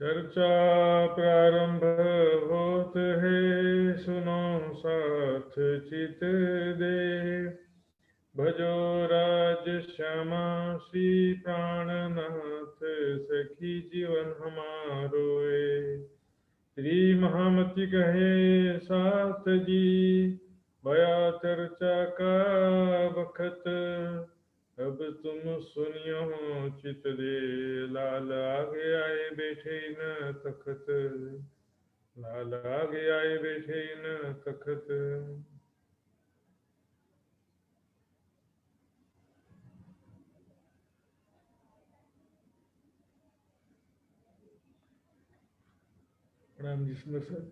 चर्चा प्रारंभ होत है, सुनो साथ चित दे। भजो राज श्यामा श्री प्राणनाथ, सखी जीवन हमारोए। श्री महामति कहे साथ जी, भया चर्चा का बखत। अब तुम सुनियो चित दे, लाल आगे आए बैठे न तखत। लाल आगे आए बैठे न तखत। प्रणाम जी सुंदर सर।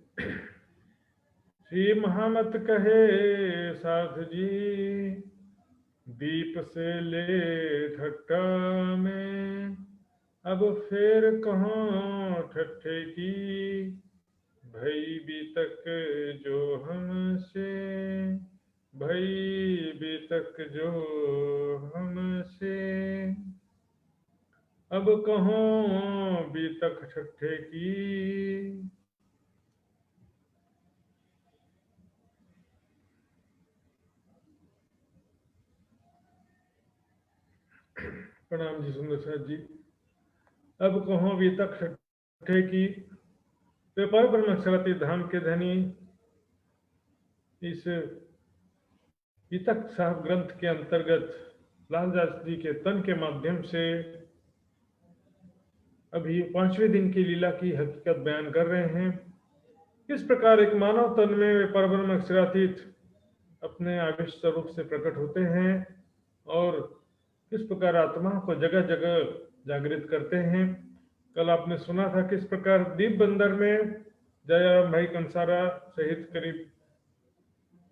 श्री महामत कहे साथ जी, दीप से ले ठट्ठा में। अब फिर कहाँ ठट्ठे की, भई बीतक जो हमसे। भई बीतक जो हमसे। अब कहाँ बीतक ठट्ठे की। प्रणाम जी सुंदर साथ जी। अब कहो बीतक ठट्ठे की। व्यापार ब्रह्मक्षरती धाम के धनी इस बीतक साहब ग्रंथ के अंतर्गत लालदास जी के तन के माध्यम से अभी 5वें दिन की लीला की हकीकत बयान कर रहे हैं। किस प्रकार एक मानव तन में व्यापार ब्रह्मक्षरातीत अपने आविष्ट स्वरूप से प्रकट होते हैं और किस प्रकार आत्मा को जगह जगह जागृत करते हैं। कल आपने सुना था किस प्रकार दीप बंदर में जयराम भाई कंसारा सहित करीब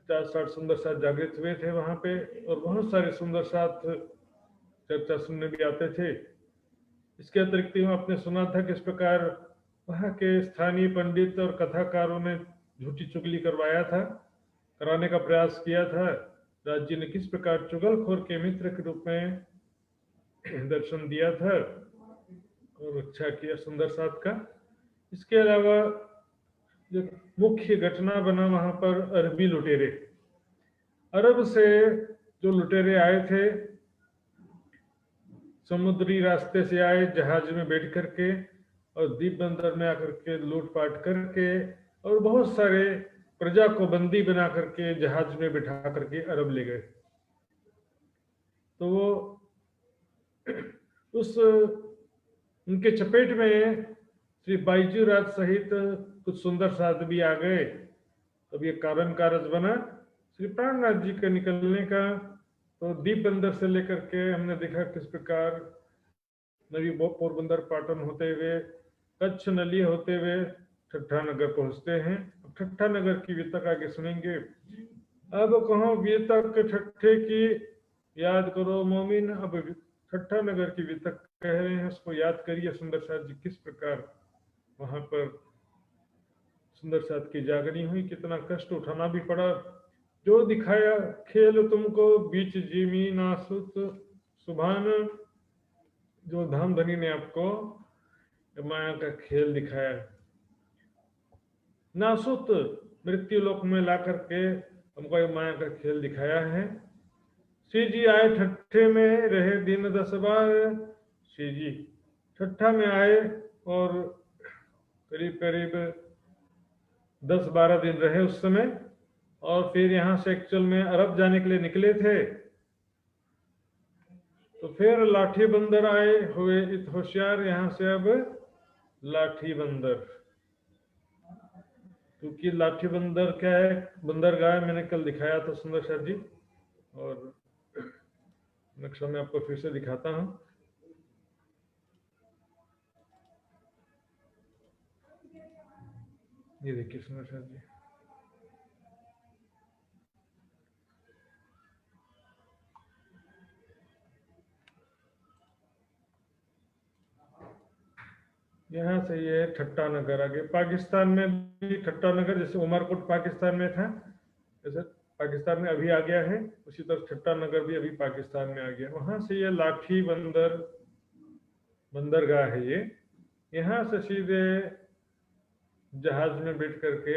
50-60 सुंदर साथ जागृत हुए थे वहां पे, और बहुत सारे सुंदर साथ चर्चा सुनने भी आते थे। इसके अतिरिक्त आपने सुना था किस प्रकार वहां के स्थानीय पंडित और कथाकारों ने झूठी चुगली कराने का प्रयास किया था। राज जी ने किस प्रकार चुगलखोर के मित्र के रूप में दर्शन दिया था और रक्षा किया सुंदर साथ का। इसके अलावा जो मुख्य घटना बना वहां पर अरबी लुटेरे, अरब से जो लुटेरे आए थे, समुद्री रास्ते से आए जहाज में बैठ करके और द्वीप बंदर में आकर के लूटपाट करके और बहुत सारे प्रजा को बंदी बना करके जहाज में बिठा करके अरब ले गए। तो वो उस उनके चपेट में श्री बाईजू राज सहित कुछ सुंदर साध भी आ गए। तब ये कारण कारज बना श्री प्राणनाथ जी के निकलने का। तो दीप बंदर से लेकर के हमने देखा किस प्रकार नवी पोरबंदर पाटन होते हुए कच्छ नली होते हुए ठट्ठा नगर पहुंचते हैं। ठट्ठा नगर की वितक आगे सुनेंगे। अब कहो वितक ठट्ठे की, याद करो मोमिन। अब ठट्ठा नगर की वितक कह रहे हैं, उसको याद करिए सुंदर साथ जी किस प्रकार वहां पर सुंदर साथ की जागनी हुई, कितना कष्ट उठाना भी पड़ा। जो दिखाया खेल तुमको बीच जिमी नासुत सुभान, जो धाम धनी ने आपको माया का खेल दिखाया, नासुत मृत्यु लोक में ला करके हमको ये माया का खेल दिखाया है। श्री जी आए ठट्ठे में, रहे दिन 10 बार। श्री जी ठट्ठा में आए और करीब करीब 10-12 दिन रहे उस समय, और फिर यहाँ से एक्चुअल में अरब जाने के लिए निकले थे। तो फिर लाठी बंदर आए हुए इत होशियार, यहाँ से अब लाठी बंदर। क्योंकि लाठी बंदर क्या है, बंदरगाह मैंने कल दिखाया था सुंदर सर जी, और नक्शा में आपको फिर से दिखाता हूँ। ये देखिए सुंदर सर जी, यहाँ से ये ठट्टा नगर आगे पाकिस्तान में भी ठट्टा नगर, जैसे उमरकोट पाकिस्तान में था, जैसे पाकिस्तान में अभी आ गया है, उसी तरह ठट्टा नगर भी अभी पाकिस्तान में आ गया। वहां से ये लाठी बंदर बंदरगाह है ये। यहाँ से सीधे जहाज में बैठ करके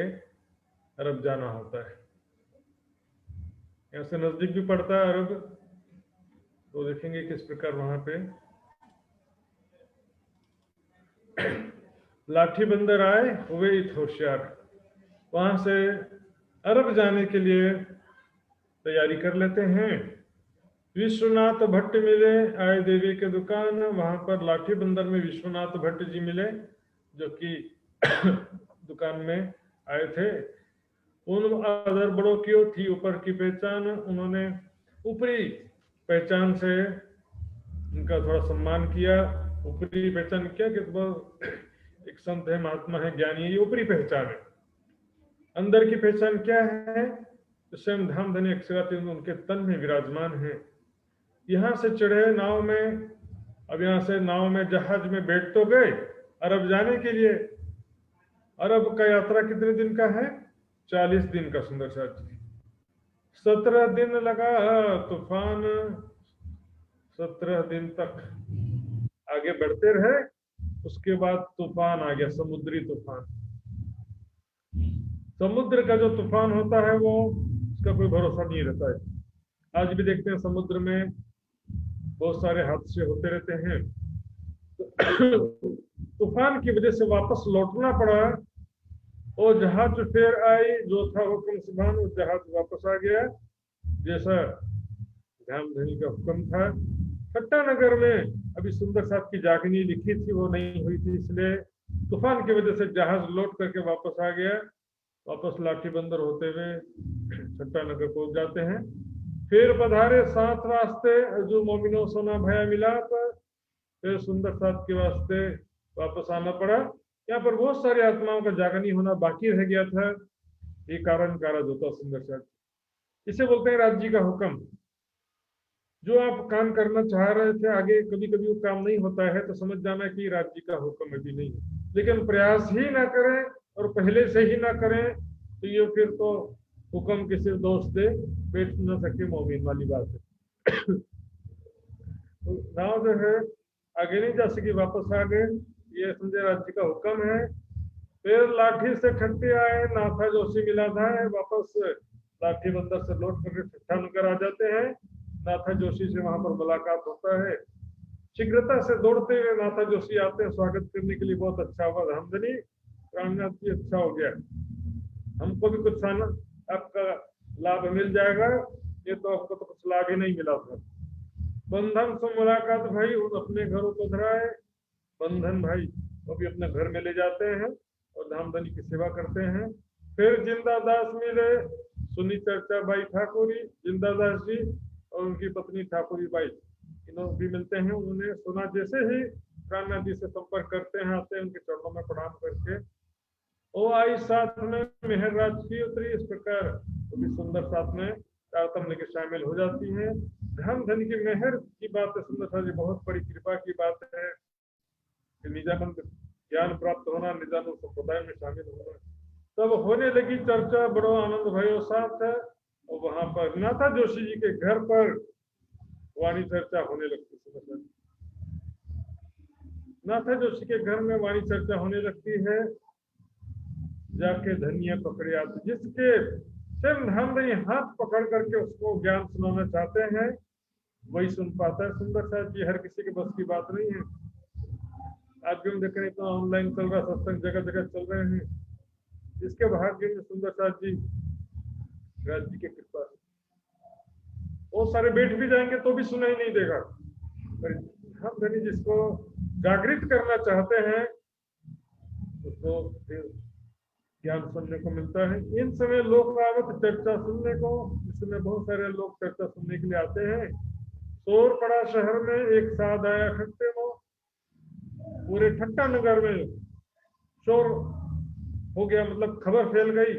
अरब जाना होता है। यहाँ से नजदीक भी पड़ता है अरब, तो देखेंगे किस प्रकार वहां पे लाठी बंदर आए हुए इत होशियार। वहां से अरब जाने के लिए तैयारी कर लेते हैं। विश्वनाथ भट्ट मिले आए देवी के दुकान। वहां पर लाठी बंदर में विश्वनाथ भट्ट जी मिले, जो कि दुकान में आए थे। उन अदर बड़ों की थी ऊपर की पहचान। उन्होंने ऊपरी पहचान से उनका थोड़ा सम्मान किया। ऊपरी पहचान क्या कि एक संत है, महात्मा है, ज्ञानी है, ये ऊपरी पहचान है। अंदर की पहचान क्या है? तो स्वयं धामधनी अक्षराती उनके तन में विराजमान है। यहाँ से चढ़े नाव में। अब यहाँ से नाव में जहाज में बैठ तो गए अरब जाने के लिए। अरब का यात्रा कितने दिन का है? 40 दिन का। सुंदर साथ जी 17 दिन लगा तूफान। 17 दिन तक आगे बढ़ते रहे। उसके बाद तूफान आ गया, समुद्री तूफान। समुद्र का जो तूफान होता है वो उसका कोई भरोसा नहीं रहता है। आज भी देखते हैं समुद्र में बहुत सारे हादसे होते रहते हैं। तूफान की वजह से वापस लौटना पड़ा। और जहाज फिर आई, जो था हुक्म सुभान, वो जहाज वापस आ गया जैसा धामधनी का हुक्म था। ठट्टा नगर में अभी सुंदर साहब की जागनी लिखी थी, वो नहीं हुई थी, इसलिए तूफान की वजह से जहाज लौट करके वापस आ गया। वापस लाठी बंदर होते हुए ठट्टा नगर पहुंच जाते हैं। फिर पधारे साथ वास्ते जो मोमिनो सोना भया मिलाप। फिर सुंदर साहब के वास्ते वापस आना पड़ा। यहाँ पर बहुत सारी आत्माओं का जागनी होना बाकी रह गया था। ये कारण कारज होता सुंदर साहब। इसे बोलते हैं राज्य का हुक्म। जो आप काम करना चाह रहे थे, आगे कभी कभी वो काम नहीं होता है, तो समझ जाना कि राज्य का हुक्म अभी नहीं है। लेकिन प्रयास ही ना करें और पहले से ही ना करें तो ये फिर तो हुक्म के सिर्फ दोस्त दे बैठ न सके मोमिन वाली बात है। तो नाव जो है आगे नहीं जा सकी, वापस आ गए। ये समझे राज्य का हुक्म है। फिर लाठी से ठट्टे आए, नाथा जोशी मिला था, वापस लाठी बंदर से लौट करके ठट्ठा नगर आ जाते हैं। नाथा जोशी से वहां पर मुलाकात होता है। शीघ्रता से दौड़ते हुए नाथा जोशी आते हैं स्वागत करने के लिए। बहुत अच्छा हुआ धामधनी, प्राणनाथ जी अच्छा हो गया, हमको भी कुछ आना आपका लाभ मिल जाएगा। ये तो आपको तो कुछ लाभ ही नहीं मिला था। बंधन से मुलाकात भाई, उन अपने घरों को धराए। बंधन भाई वो भी अपने घर में ले जाते हैं और धामधनी की सेवा करते हैं। फिर जिंदादास मिले, सुनी चर्चा बाई ठाकुरी, जिंदादास जी और उनकी पत्नी ठाकुरी बाई, इन्होंने भी मिलते हैं। उन्होंने सुना जैसे ही प्राणनाथ जी से संपर्क करते हैं, आते हैं उनके चरणों में प्रणाम करके। ओ आई साथ में मेहर राज की उतरी। इस प्रकार तो भी सुंदर साथ में तारतम्य के शामिल हो जाती हैं। धामधनी की मेहर की बात है सुंदर साथ जी, बहुत बड़ी कृपा की बात है कि निजानंद ज्ञान प्राप्त होना, निजानंद संप्रदाय में शामिल होना। तब होने लगी चर्चा, बड़ो आनंद भयो साथ है। और वहां पर नाथा जोशी जी के घर पर वाणी चर्चा होने लगती। नाथा जोशी के घर में वाणी चर्चा होने लगती है। जाके धनिया पकड़े आते, जिसके स्वयं धामधनी हाथ पकड़ करके उसको ज्ञान सुनाना चाहते हैं वही सुन पाता है। सुंदर साहब जी हर किसी के बस की बात नहीं है। आज भी हम देख रहे हैं इतना ऑनलाइन चल रहा, सत्संग जगह जगह चल रहे हैं। जिसके भाग्य में सुंदर साहब जी राज जी की कृपा है, वो सारे बैठ भी जाएंगे तो भी सुनाई नहीं देगा। पर धामधनी जिसको जागृत करना चाहते हैं उसको ज्ञान सुनने को मिलता है। इन समय लोग आवत चर्चा सुनने को, इसमें बहुत सारे लोग चर्चा सुनने के लिए आते हैं। शोर पड़ा शहर में, एक साथ आया ठट्टे में। पूरे ठट्टा नगर में शोर हो गया, मतलब खबर फैल गई।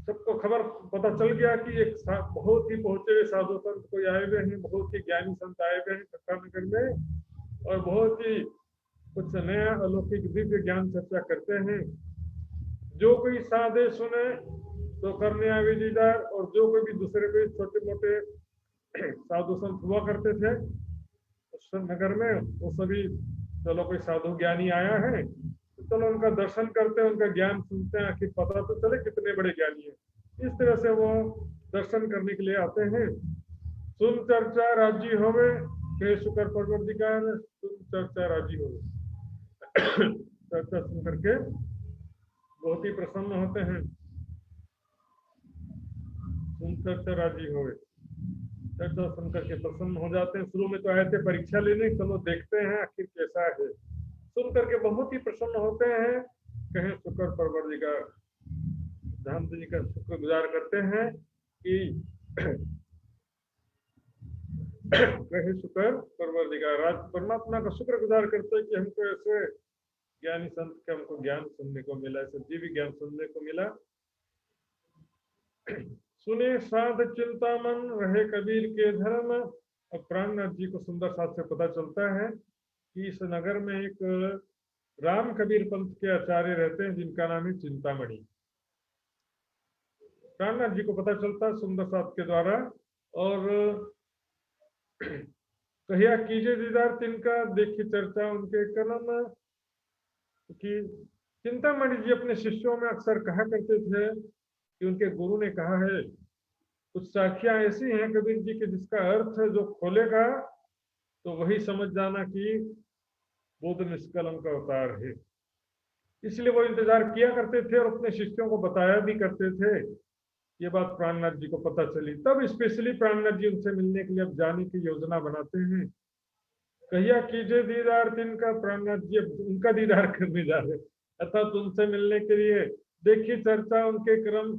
सबको खबर पता चल गया कि एक बहुत ही पहुंचे हुए साधु संत कोई आए हुए हैं, बहुत ही ज्ञानी संत आए हुए हैं ठट्टा नगर में, और बहुत ही कुछ नया अलौकिक दिव्य ज्ञान चर्चा करते हैं। जो कोई साधे सुने तो करने आवे दीदार। और जो कोई भी दूसरे कोई छोटे मोटे साधु संत हुआ करते थे उस नगर में, वो सभी चलो कोई साधु ज्ञानी आया है तो चलो उनका दर्शन करते हैं, उनका ज्ञान सुनते हैं, आखिर पता तो चले कितने बड़े ज्ञानी हैं। इस तरह से वो दर्शन करने के लिए आते हैं। सुन चर्चा राजी होवे, हे शुकर परवरदिगार, सुन चर्चा राजी होवे। चर्चा सुन करके बहुत ही प्रसन्न होते हैं। सुन चर्चा राजी होवे, चर्चा सुन करके प्रसन्न हो जाते हैं। शुरू में तो आए थे परीक्षा लेने, चलो देखते हैं आखिर कैसा है। सुन करके बहुत ही प्रसन्न होते हैं, कहें शुक्र परवरदिगार, धाम जी का शुक्रगुजार करते हैं कि कहे शुक्र परवरदिगार, आज परमात्मा का शुक्रगुजार करते हैं कि हमको ऐसे ज्ञानी संत का हमको ज्ञान सुनने को मिला, ऐसे जीवी ज्ञान सुनने को मिला। सुने साध चिंतामन, रहे कबीर के धर्म। अब प्राणनाथ जी को सुंदर साथ से पता चलता है कि इस नगर में एक राम कबीर पंथ के आचार्य रहते हैं जिनका नाम है चिंतामणि। प्राणनाथ जी को पता चलता है सुंदर साथ के द्वारा, और कहिया कीजे दीदार तिनका, देखी चर्चा उनके कलम। कि चिंतामणि जी अपने शिष्यों में अक्सर कहा करते थे कि उनके गुरु ने कहा है, कुछ साखियां ऐसी हैं कबीर जी के जिसका अर्थ जो खोलेगा तो वही समझ जाना कि बुद्ध निष्कलंक का अवतार है। इसलिए वो इंतजार किया करते थे और अपने शिष्यों को बताया भी करते थे। ये बात प्राणनाथ जी को पता चली, तब स्पेशली प्राणनाथ जी उनसे मिलने के लिए अब जाने की योजना बनाते हैं। कहिया कीजिए दीदार तिनका, प्राणनाथ जी अब उनका दीदार करने जा रहे, अर्थात उनसे मिलने के लिए। देखिए चर्चा उनके क्रम,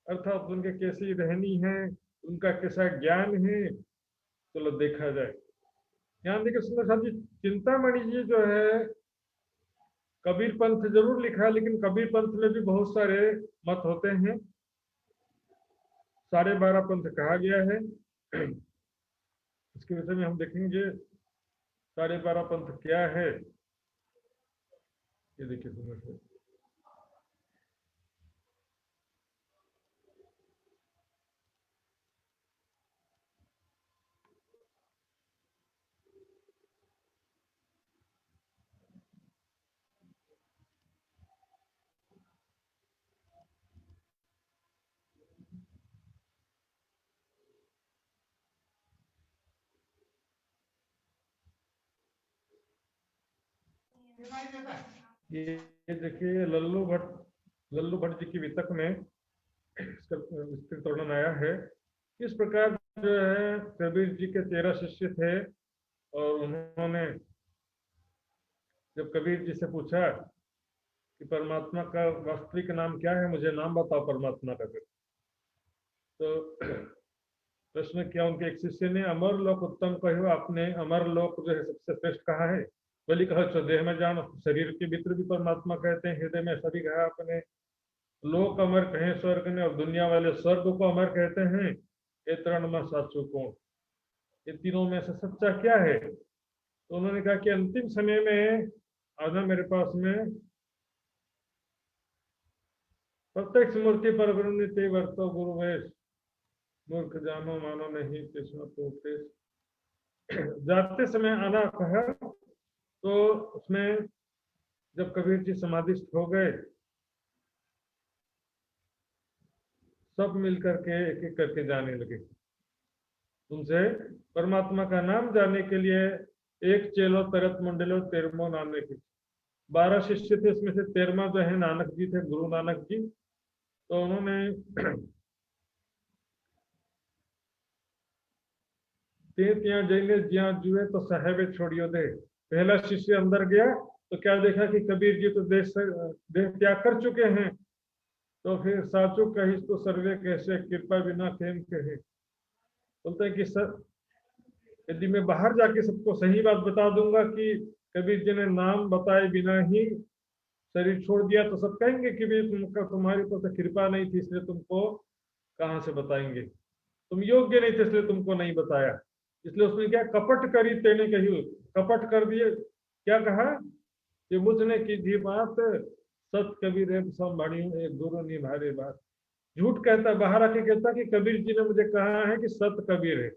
अर्थात उनके कैसी रहनी है, उनका कैसा ज्ञान है, चलो देखा जाए। यहाँ देखिए सुंदर साथ जी, चिंतामणि जी जो है कबीर पंथ जरूर लिखा, लेकिन कबीर पंथ में भी बहुत सारे मत होते हैं। 12.5 पंथ कहा गया है। इसके विषय में हम देखेंगे 12.5 पंथ क्या है। ये देखिए सुंदर से, ये देखिए लल्लू भट्ट जी की वितक में इसका विस्तृत वर्णन आया है। इस प्रकार जो है कबीर जी के 13 शिष्य थे, और उन्होंने जब कबीर जी से पूछा कि परमात्मा का वास्तविक नाम क्या है, मुझे नाम बताओ परमात्मा का, तो प्रश्न किया उनके एक शिष्य ने, अमर लोक उत्तम कहो, आपने अमर लोक जो है सबसे श्रेष्ठ कहा है। बोली कहा देह में जान, शरीर के भीतर भी परमात्मा कहते हैं, हृदय में सभी कहा आपने। लोक अमर कहे स्वर्ग ने, और दुनिया वाले स्वर्ग को अमर कहते हैं। ये तरण में साचू कौन, ये तीनों में से सच्चा क्या है। तो उन्होंने कहा कि अंतिम समय में आना मेरे पास में, प्रत्यक्ष मूर्ति पर वृणिते वर्तो गुरु वेश, मूर्ख जानो मानो नहीं कृष्ण तो उपदेश। जाते समय आना कहा, तो उसमें जब कबीर जी समाधिस्थ हो गए, सब मिलकर के एक एक करके जाने लगे। उनसे परमात्मा का नाम जानने के लिए एक चेलो तरत मंडलो 13 नानक जी, 12 शिष्य थे, इसमें से 13वां जो है नानक जी थे, गुरु नानक जी। तो उन्होंने ते ત્યાં જઈને જ્યાં जुए तो साहेबे छोड़ियो दे। पहला शिष्य अंदर गया तो क्या देखा कि कबीर जी तो देह त्याग कर चुके हैं। तो फिर साचू कही तो सर्वे कैसे, कृपा बिना खेम कहे। बोलते हैं कि सर, यदि मैं बाहर जाके सबको सही बात बता दूंगा कि कबीर जी ने नाम बताए बिना ही शरीर छोड़ दिया, तो सब कहेंगे कि भाई तुम्हारी तो कृपा नहीं थी, इसलिए तुमको कहाँ से बताएंगे, तुम योग्य नहीं थे इसलिए तुमको नहीं बताया। इसलिए उसने क्या कपट करी तेने कही, कपट कर दिए। क्या कहा कि मुझने की थी बात, सत कबीर संभाणी एक गुरु निभारे बात। झूठ कहता, बाहर आके कहता कि कबीर जी ने मुझे कहा है कि सत कबीर है।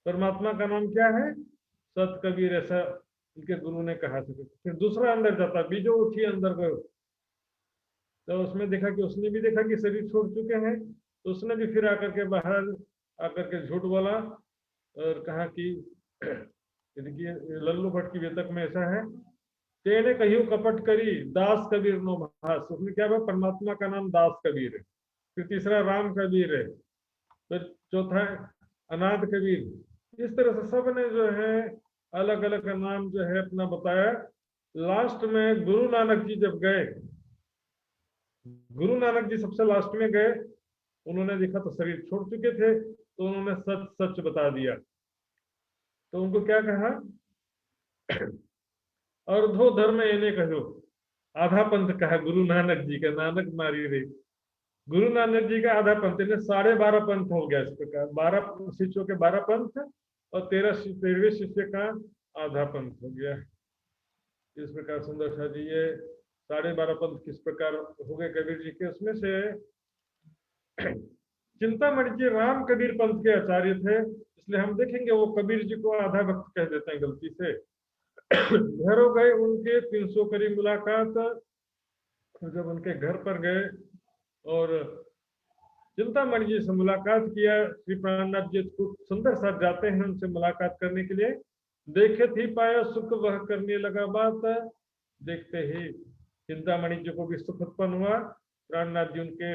परमात्मा का नाम क्या है? सत कबीर, ऐसा उनके गुरु ने कहा था। फिर दूसरा अंदर जाता, बीजो उठी अंदर गयो, तो उसमें देखा कि उसने भी देखा कि शरीर छोड़ चुके हैं, तो उसने भी फिर आकर के बाहर आकर के झूठ बोला और कहा कि देखिए लल्लू भट्ट की वेतक में ऐसा है, तेने कहियो कपट करी दास कबीर नो भास। उसमें क्या है, परमात्मा का नाम दास कबीर है, फिर तीसरा राम कबीर है, फिर चौथा है अनाथ कबीर। इस तरह से सब ने जो है अलग अलग नाम जो है अपना बताया। लास्ट में गुरु नानक जी जब गए, गुरु नानक जी सबसे लास्ट में गए, उन्होंने देखा तो शरीर छोड़ चुके थे, तो उन्होंने सच सच बता दिया। तो उनको क्या कहा, अर्धो धर्म इन्हें कहो, आधा पंथ कहा गुरु नानक जी का, नानक नारी रे, गुरु नानक जी का आधा पंथ, इन्हें 12.5 पंथ हो गया। इस प्रकार 12 शिष्यों के 12 पंथ और 13वें शिष्य का आधा पंथ हो गया। इस प्रकार सुंदर शाह जी ये 12.5 पंथ किस प्रकार हो गए कबीर जी के, उसमें से चिंतामणि जी राम कबीर पंथ के आचार्य थे, इसलिए हम देखेंगे वो कबीर जी को आधा भक्त कह देते हैं गलती से। घर हो गए उनके 300 करीब मुलाकात, जब उनके घर पर गए और चिंतामणि जी से मुलाकात किया, श्री प्राणनाथ जी खूब सुंदर साथ जाते हैं उनसे मुलाकात करने के लिए। देखे थी पाया सुख वह करने लगा बात, देखते ही चिंतामणि जी को भी सुख उत्पन्न हुआ। प्राणनाथ जी उनके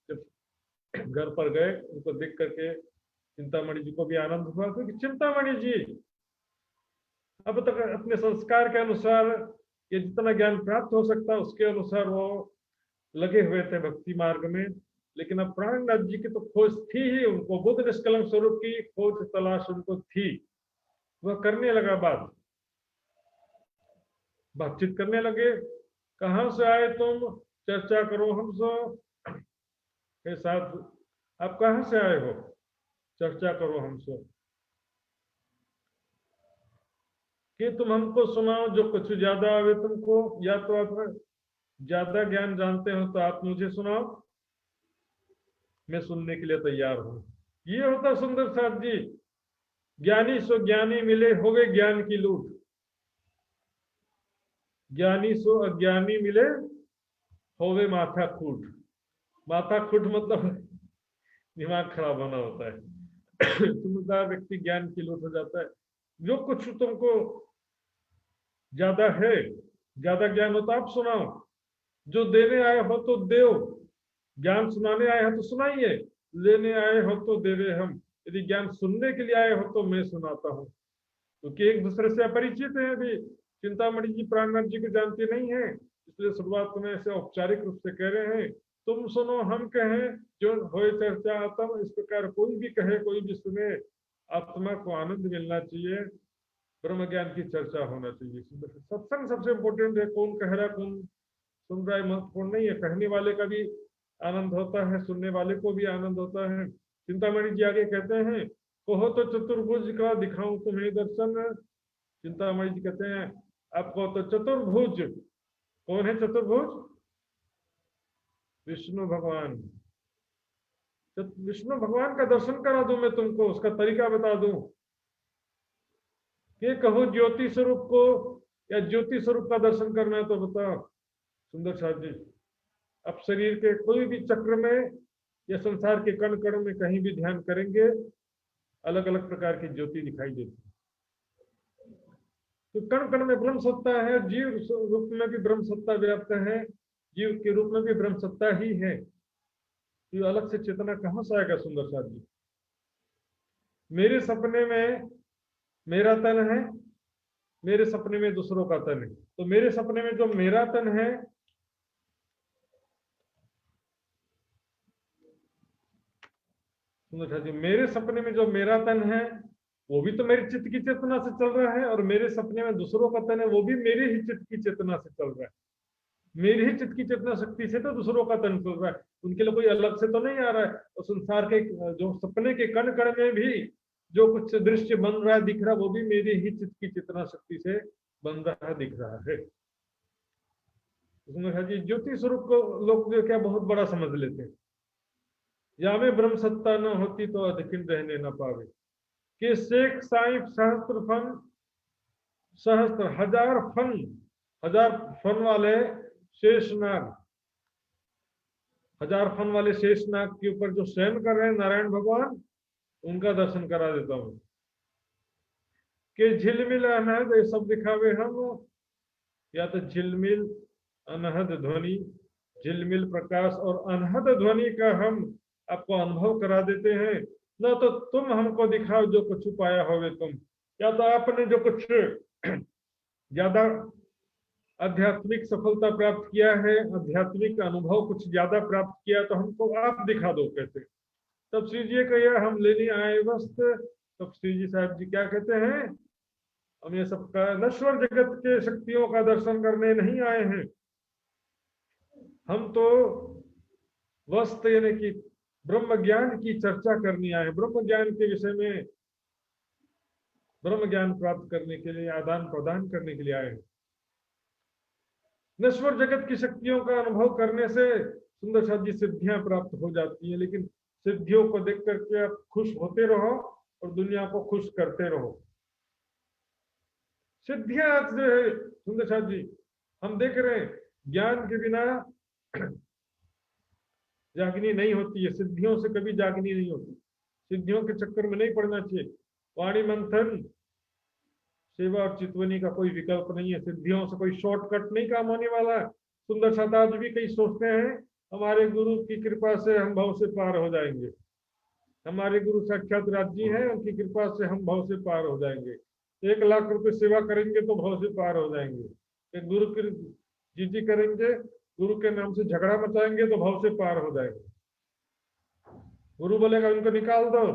जब घर पर गए, उनको देख करके चिंतामणि जी को भी आनंद हुआ, क्योंकि चिंतामणि जी अब तक अपने संस्कार के अनुसार ये जितना ज्ञान प्राप्त हो सकता उसके अनुसार वो लगे हुए थे भक्ति मार्ग में। लेकिन अब प्राणनाथ जी की तो खोज थी ही, उनको बुद्ध निष्कलंक स्वरूप की खोज तलाश उनको थी। वह करने लगा बातचीत करने लगे, कहाँ से आए तुम, चर्चा करो हमसे के साथ, आप कहाँ से आए हो, चर्चा करो हमसे, कि तुम हमको सुनाओ जो कुछ ज्यादा आवे तुमको, या तो आप ज्यादा ज्ञान जानते हो तो आप मुझे सुनाओ, मैं सुनने के लिए तैयार हूं। ये होता सुंदर साथ जी, ज्ञानी सो ज्ञानी मिले होवे ज्ञान की लूट, ज्ञानी सो अज्ञानी मिले होवे माथा खूट। माथा खूट मतलब दिमाग खराब होना होता है। समझदार व्यक्ति ज्ञान की लूट हो जाता है। जो कुछ तुमको ज्यादा है, ज्यादा ज्ञान हो तो आप सुनाओ, जो देने आए हो तो देओ, ज्ञान सुनाने आए हो तो सुनाइए, लेने आए हो तो दे रहे हम, यदि ज्ञान सुनने के लिए आए हो तो मैं सुनाता हूँ। क्योंकि एक दूसरे से अपरिचित है, अभी चिंतामणि जी प्राणनाथ जी को जानते नहीं है, इसलिए शुरुआत में ऐसे औपचारिक रूप से कह रहे हैं, तुम सुनो हम कहें जो होए चर्चा आत्म। इस प्रकार कोई भी कहे कोई भी सुने, आत्मा को आनंद मिलना चाहिए, ब्रह्म ज्ञान की चर्चा होना चाहिए। सत्संग सबसे इम्पोर्टेंट है, कौन कह रहा है कौन सुन रहा है महत्वपूर्ण नहीं है, कहने वाले का भी आनंद होता है, सुनने वाले को भी आनंद होता है। चिंतामणि जी आगे कहते हैं, कहो तो चतुर्भुज का दिखाऊं तुम्हें दर्शन। चिंतामणि जी कहते हैं, आपको तो चतुर्भुज, कौन है चतुर्भुज, विष्णु भगवान, विष्णु भगवान का दर्शन करा दूं मैं तुमको, उसका तरीका बता दूं कि कहो ज्योति स्वरूप को, या ज्योति स्वरूप का दर्शन करना है तो बताओ। सुंदर साथ जी, अब शरीर के कोई भी चक्र में या संसार के कण कण में कहीं भी ध्यान करेंगे, अलग अलग प्रकार की ज्योति दिखाई देती है। तो कण कण में ब्रह्म सत्ता है, जीव रूप में भी ब्रह्म सत्ता व्याप्त है, जीव के रूप में भी ब्रह्म सत्ता ही है। तो अलग से चेतना कहां से आएगा सुंदर साथ जी। मेरे सपने में मेरा तन है, मेरे सपने में दूसरों का तन है। तो मेरे सपने में जो मेरा तन है, सुंदर साथ जी, मेरे सपने में जो मेरा तन है वो भी तो मेरे चित्त की चेतना से चल रहा है, और मेरे सपने में दूसरों का तन है वो भी मेरे ही चित्त की चेतना से चल रहा है। मेरी ही चित्त की चेतना शक्ति से तो दूसरों का तन चल रहा है, उनके लिए कोई अलग से तो नहीं आ रहा है। और संसार के जो सपने के कण कण में भी जो कुछ दृश्य बन रहा है दिख रहा है, वो भी मेरी ही चित्त की चेतना शक्ति से बन रहा है, दिख रहा है। उसमें जी ज्योति स्वरूप को लोग जो क्या बहुत बड़ा समझ लेते हैं, या में ब्रह्म सत्ता न होती तो अधिकिन रहने न पावे, कि शेख साइब सहस्त्र फन सहस्त्र हजार फन वाले शेषनाग, हजार फन वाले शेषनाग के ऊपर जो शयन कर रहे हैं नारायण भगवान, उनका दर्शन करा देता हूं। कि झिलमिल अनहद ये सब दिखावे हम, या तो झिलमिल अनहद ध्वनि, झिलमिल प्रकाश और अनहद ध्वनि का हम आपको अनुभव करा देते हैं। न तो तुम हमको दिखाओ जो कुछ पाया होवे तुम, या तो आपने जो कुछ ज्यादा आध्यात्मिक सफलता प्राप्त किया है, आध्यात्मिक अनुभव कुछ ज्यादा प्राप्त किया, तो हमको आप दिखा दो कैसे। तब श्री जी कहिए हम लेने आए वस्त्र। तब श्री जी साहब जी क्या कहते हैं, हम ये सब नश्वर जगत के शक्तियों का दर्शन करने नहीं आए हैं, हम तो वस्त्र यानी कि ब्रह्म ज्ञान की चर्चा करनी आए, ब्रह्म ज्ञान के विषय में ब्रह्म ज्ञान प्राप्त करने के लिए, आदान प्रदान करने के लिए आए हैं। नश्वर जगत की शक्तियों का अनुभव करने से सुंदर साथ जी सिद्धियां प्राप्त हो जाती हैं, लेकिन सिद्धियों को देख करके आप खुश होते रहो और दुनिया को खुश करते रहो। सिद्धियां जो है सुंदर साथ जी, हम देख रहे हैं ज्ञान के बिना जागनी नहीं होती है, सिद्धियों से कभी जागनी नहीं होती। सिद्धियों के चक्कर में नहीं पड़ना चाहिए। वाणी मंथन, सेवा और चितवनी का कोई विकल्प नहीं है। सिद्धियों से कोई शॉर्टकट नहीं काम होने वाला। सुंदर साथ आज भी कई सोचते हैं हमारे गुरु की कृपा से हम भव से पार हो जाएंगे, हमारे गुरु साक्षात राज जी हैं, उनकी कृपा से हम भव से पार हो जाएंगे, 1 लाख रुपए सेवा करेंगे तो भव से पार हो जाएंगे, गुरु की जी करेंगे, गुरु के नाम से झगड़ा मचाएंगे तो भव से पार हो जाएंगे। गुरु बोलेगा उनको निकाल दो,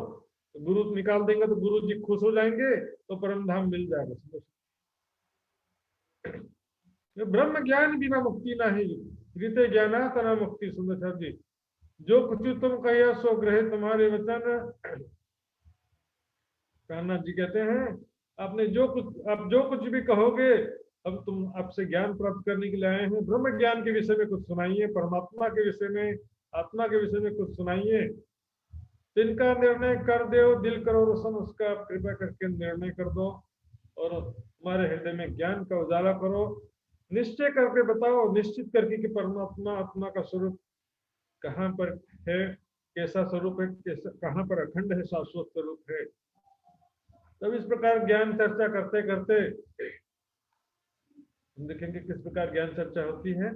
तो गुरु निकाल देंगे तो गुरु जी खुश हो जाएंगे तो परम धाम मिल जाएगा। ब्रह्म ज्ञान बिना मुक्ति नहीं, रीते ज्ञानात न मुक्ति। सुंदर साहब जी, जो कुछ तुम कहिए सो ग्रहे तुम्हारे वचन। कान्हा जी कहते हैं आपने आप जो कुछ भी कहोगे, अब तुम आपसे ज्ञान प्राप्त करने के लिए आए हैं, ब्रह्म ज्ञान के विषय में कुछ सुनाइए, परमात्मा के विषय में, आत्मा के विषय में कुछ सुनाइए। तिनका निर्णय कर दो, दिल करो रोशन उसका, कृपा करके निर्णय कर दो और हमारे हृदय में ज्ञान का उजाला करो। निश्चय करके बताओ, निश्चित करके कि परमात्मा आत्मा का स्वरूप कहाँ पर है, कैसा स्वरूप है, कहाँ पर अखंड है, शाश्वत स्वरूप है। तब इस प्रकार ज्ञान चर्चा करते करते हम देखेंगे किस प्रकार ज्ञान चर्चा होती है।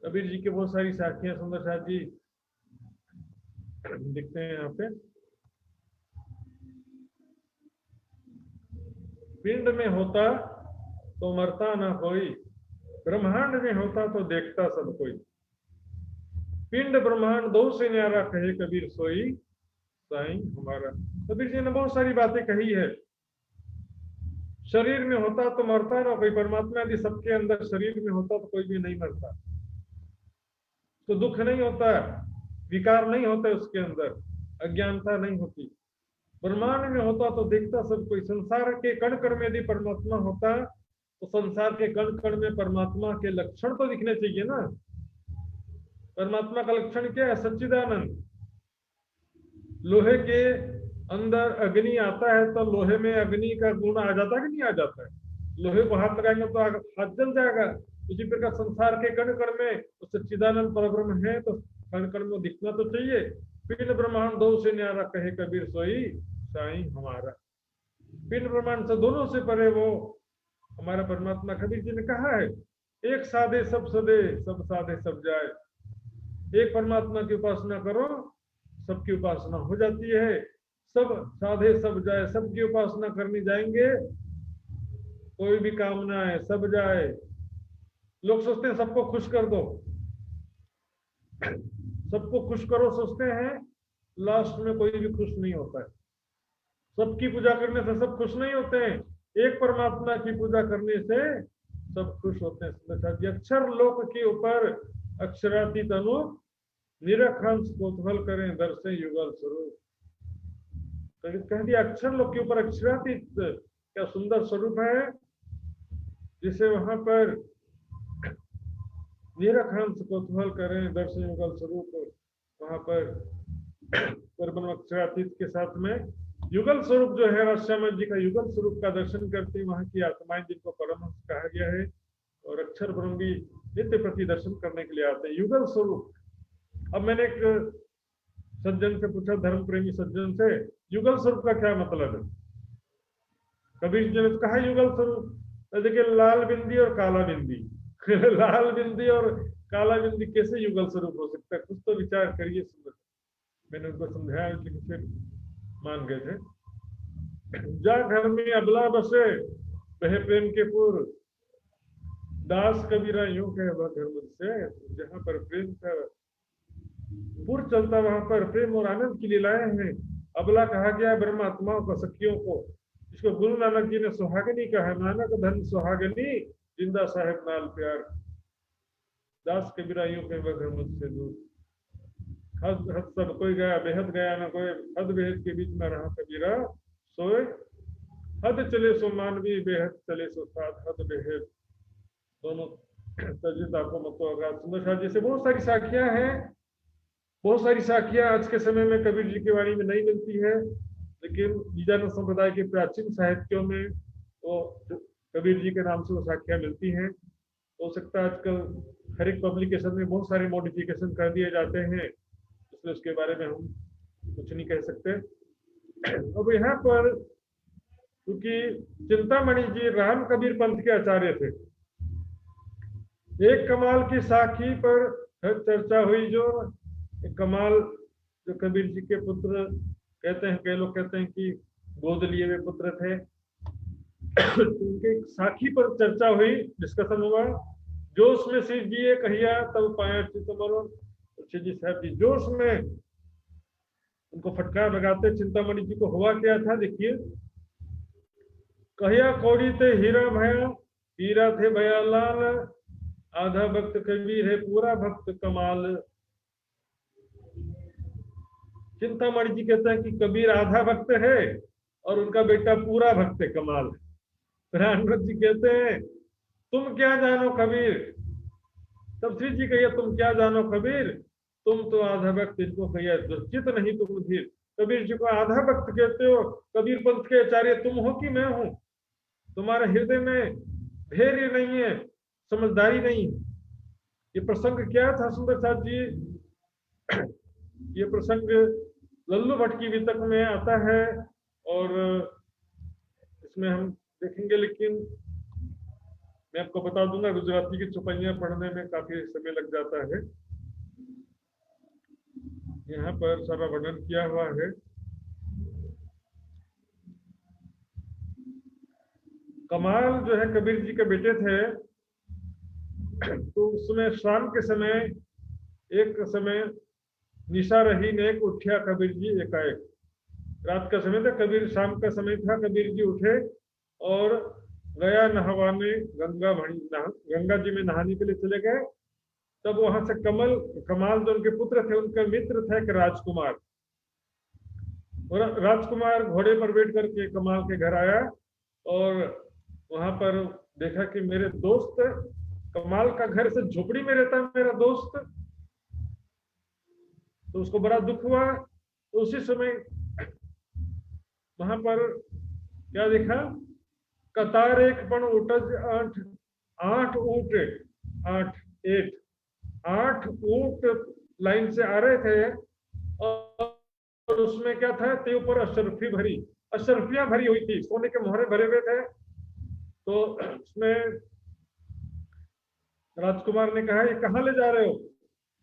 कबीर जी की बहुत सारी साखियां सुंदर साथ जी दिखते हैं यहाँ पे। पिंड में होता तो मरता ना कोई, ब्रह्मांड में होता तो देखता सब कोई। पिंड ब्रह्मांड दो से न्यारा कहे कबीर सोई, साईं हमारा। कबीर जी ने बहुत सारी बातें कही है। शरीर में होता तो मरता ना कोई, परमात्मा यदि सबके अंदर शरीर में होता तो कोई भी नहीं मरता, तो दुख नहीं होता, विकार नहीं होता उसके अंदर, अज्ञानता नहीं होती। ब्रह्मांड में होता तो देखता सब कोई। संसार के कण कण में यदि परमात्मा होता तो संसार के कण कण में परमात्मा के लक्षण तो दिखने चाहिए ना। परमात्मा का लक्षण क्या है? सच्चिदानंद। लोहे के अंदर अग्नि आता है तो लोहे में अग्नि का गुण आ जाता है कि नहीं आ जाता है? लोहे को हाथ लगाएंगे तो हाथ जल जाएगा। उसी प्रकार संसार के कण कण में तो सच्चिदानंद परब्रह्म है, तो कण कण में दिखना तो चाहिए। पिंड ब्रह्मांड दो से न्यारा कहे कबीर सोई, साईं हमारा। पिंड ब्रह्मांड से दोनों से परे वो हमारा परमात्मा। कबीर जी ने कहा है एक साधे सब सदे, सब साधे सब जाए। एक परमात्मा की उपासना करो, सबकी उपासना हो जाती है। सब साधे सब जाए, सबकी उपासना करनी जाएंगे, कोई भी कामना है सब जाए। लोग सोचते हैं सबको खुश कर दो, सबको खुश करो सोचते हैं, लास्ट में कोई भी खुश नहीं होता है। सबकी पूजा करने से सब खुश नहीं होते हैं, एक परमात्मा की पूजा करने से सब खुश होते हैं। अक्षर लोक के ऊपर अक्षरातीत अनूप, निरखंश कोतवल करें दर्शन युगल स्वरूप। कह दिया अक्षर लोक के ऊपर अक्षरातीत क्या सुंदर स्वरूप है, जिसे वहां पर निरखंश कोतवल करें दर्शन युगल स्वरूप। वहां पर परब्रह्म अक्षरातीत के साथ में युगल स्वरूप जो है राजश्यामल जी का युगल स्वरूप का दर्शन करती वहां की आत्माएं जिनको परमहंस कहा गया है, और अक्षर ब्रह्म भी नित्य प्रति दर्शन करने के लिए आते हैं युगल स्वरूप। अब मैंने एक सज्जन से पूछा, धर्म प्रेमी सज्जन से, युगल स्वरूप का क्या मतलब है? कबीर जी ने कहा युगल स्वरूप, तो देखिए लाल बिंदी और काला बिंदी लाल बिंदी और काला बिंदी कैसे युगल स्वरूप हो सकता है? कुछ तो विचार करिए। मैंने उनको समझाया, लेकिन फिर मान गए थे। जा घर में अबला बसे वह प्रेम के पुर, दास कबीरा यूं कहे वह घर मुझसे, जहां पर प्रेम का पुर चलता वहां पर प्रेम और आनंद की लीलाएं हैं। अबला कहा गया ब्रह्म आत्माओं को, सखियों को। इसको गुरु नानक जी ने सुहागनी कहा, नानक धन सुहागनी जिंदा साहेब नाल प्यार, दास कबीरा यूं कहे वह घर मुझसे दूर। हद हद सब कोई गया बेहद गया न कोई, हद बेहद के बीच में रहा कबीरा सोए, हद चले सो मानवी बेहद चले सो साथ, हद बेहद दोनों सजिता को मतो आगाज। सुंदर शाह जी से बहुत सारी साखियां हैं, बहुत सारी साखियां आज के समय में कबीर जी की वाणी में नहीं मिलती है, लेकिन बीजानंद संप्रदाय के प्राचीन साहित्यों में वो कबीर जी के नाम से वो साखियां मिलती हैं। हो सकता है आजकल हर एक पब्लिकेशन में बहुत सारे मॉडिफिकेशन कर दिए जाते हैं, इसलिए उसके बारे में हम कुछ नहीं कह सकते। अब यहाँ पर क्योंकि चिंतामणि जी राम कबीर पंथ के आचार्य थे, एक कमाल की साखी पर चर्चा हुई, जो एक कमाल जो कबीर जी के पुत्र कहते हैं, कई लोग कहते हैं कि गोद लिए हुए पुत्र थे, उनके साखी पर चर्चा हुई, डिस्कशन हुआ। जोश में शिव जी कहिया तब पाया चितमरो, शिव जी साहब जी जोश में उनको फटकार लगाते। चिंतामणि जी को हुआ क्या था देखिए, कहिया कौड़ी थे हीरा भया, हीरा थे भया लाल, आधा भक्त कबीर है पूरा भक्त कमाल। चिंतामणि जी कहते हैं कि कबीर आधा भक्त है और उनका बेटा पूरा भक्त है, कमाल है। रानवत जी कहते हैं तुम क्या जानो कबीर, तब श्री जी कहिए तुम क्या जानो कबीर, तुम तो आधा भक्त, इनको कहिए दुर्चित नहीं तुम धीर। कबीर जी को आधा भक्त कहते हो, कबीर पंथ के आचार्य तुम हो कि मैं हूं? तुम्हारे हृदय में धैर्य नहीं है, समझदारी नहीं। ये प्रसंग क्या था सुंदर साथ जी? ये प्रसंग लल्लू भट्ट की वितक में आता है और इसमें हम देखेंगे, लेकिन मैं आपको बता दूंगा गुजराती की चौपाइयां पढ़ने में काफी समय लग जाता है। यहाँ पर सारा वर्णन किया हुआ है। कमाल जो है कबीर जी के बेटे थे, तो उसमें शाम के समय एक समय निशा रही नेक उठिया कबीर जी एकाएक। रात का समय था, कबीर शाम का समय था, कबीर जी उठे और गया नहवाने, गंगा जी में नहाने के लिए चले गए। तब वहां से कमाल जो उनके पुत्र थे, उनका मित्र था एक राजकुमार, और राजकुमार घोड़े पर बैठ करके कमाल के घर आया और वहां पर देखा कि मेरे दोस्त, कमाल का घर से झोपड़ी में रहता मेरा दोस्त, तो उसको बड़ा दुख हुआ। तो उसी समय वहां पर क्या देखा, कतार एक पण उठज आठ, आठ ऊंट, आठ ऊंट लाइन से आ रहे थे, और उसमें क्या था, ते ऊपर अशरफियां भरी हुई थी, सोने के मोहरे भरे हुए थे। तो उसमें राजकुमार ने कहा ये कहाँ ले जा रहे हो?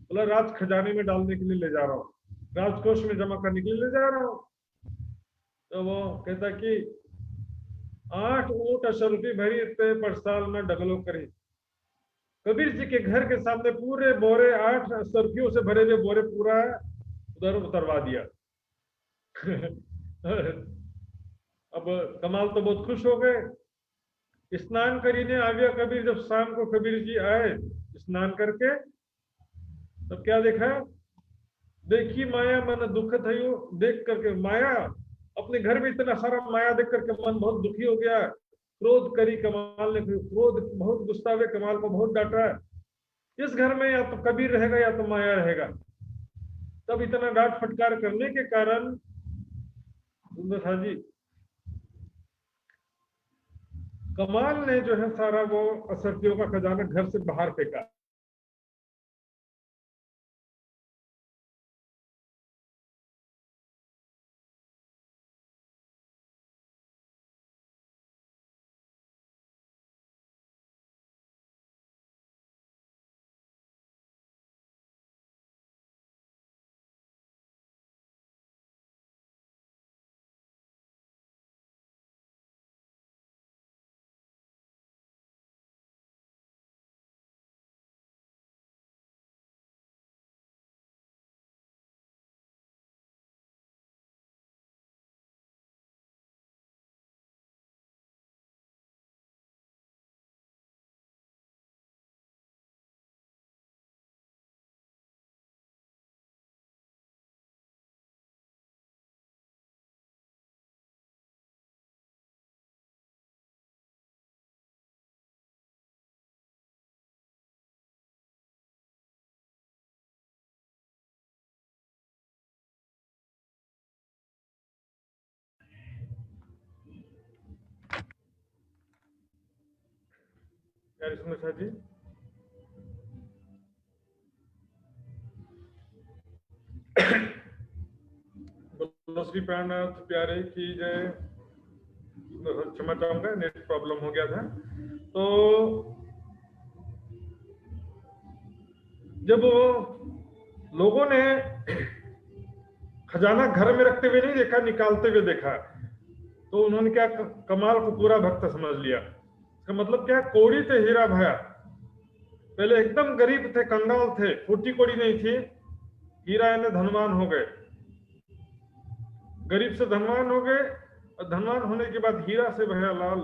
बोला राज खजाने में डालने के लिए ले जा रहा हूँ, राजकोष में जमा करने के लिए ले जा रहा हूँ। तो वो कहता कि 8 ऊंट अशरफी भरी ते पर साल में डगलो करी। कबीर जी के घर के सामने पूरे बोरे 8 अशरफियों से भरे हुए बोरे पूरा उधर उतरवा दिया। अब कमाल तो बहुत खुश हो गए। स्नान करीने आ गया कबीर, जब शाम को कबीर जी आए स्नान करके, तब क्या देखा, देखी माया मन दुख थयो, देख करके माया, अपने घर में इतना सारा माया देख करके मन बहुत दुखी हो गया। क्रोध करी कमाल ने, क्रोध बहुत गुस्सा हुए, कमाल को बहुत डांटा, इस घर में या तो कबीर रहेगा या तो माया रहेगा। तब इतना डांट फटकार करने के कारण सुंदर जी कमाल ने जो है सारा वो असरफियों का खजाना घर से बाहर फेंका। प्यारे सुंदर जी बोलो श्री प्राणनाथ प्यारे की जय। क्षमा चाहूंगा, नेट प्रॉब्लम हो गया था। तो जब लोगों ने खजाना घर में रखते हुए नहीं देखा, निकालते हुए देखा, तो उन्होंने क्या कमाल को पूरा भक्त समझ लिया। इसका मतलब क्या, कोड़ी थे हीरा भया। पहले एकदम गरीब थे, कंगाल थे, फूटी कोड़ी नहीं थी, हीरा यानी धनवान हो गए, गरीब से धनवान हो गए, और धनवान होने के बाद हीरा से भया लाल।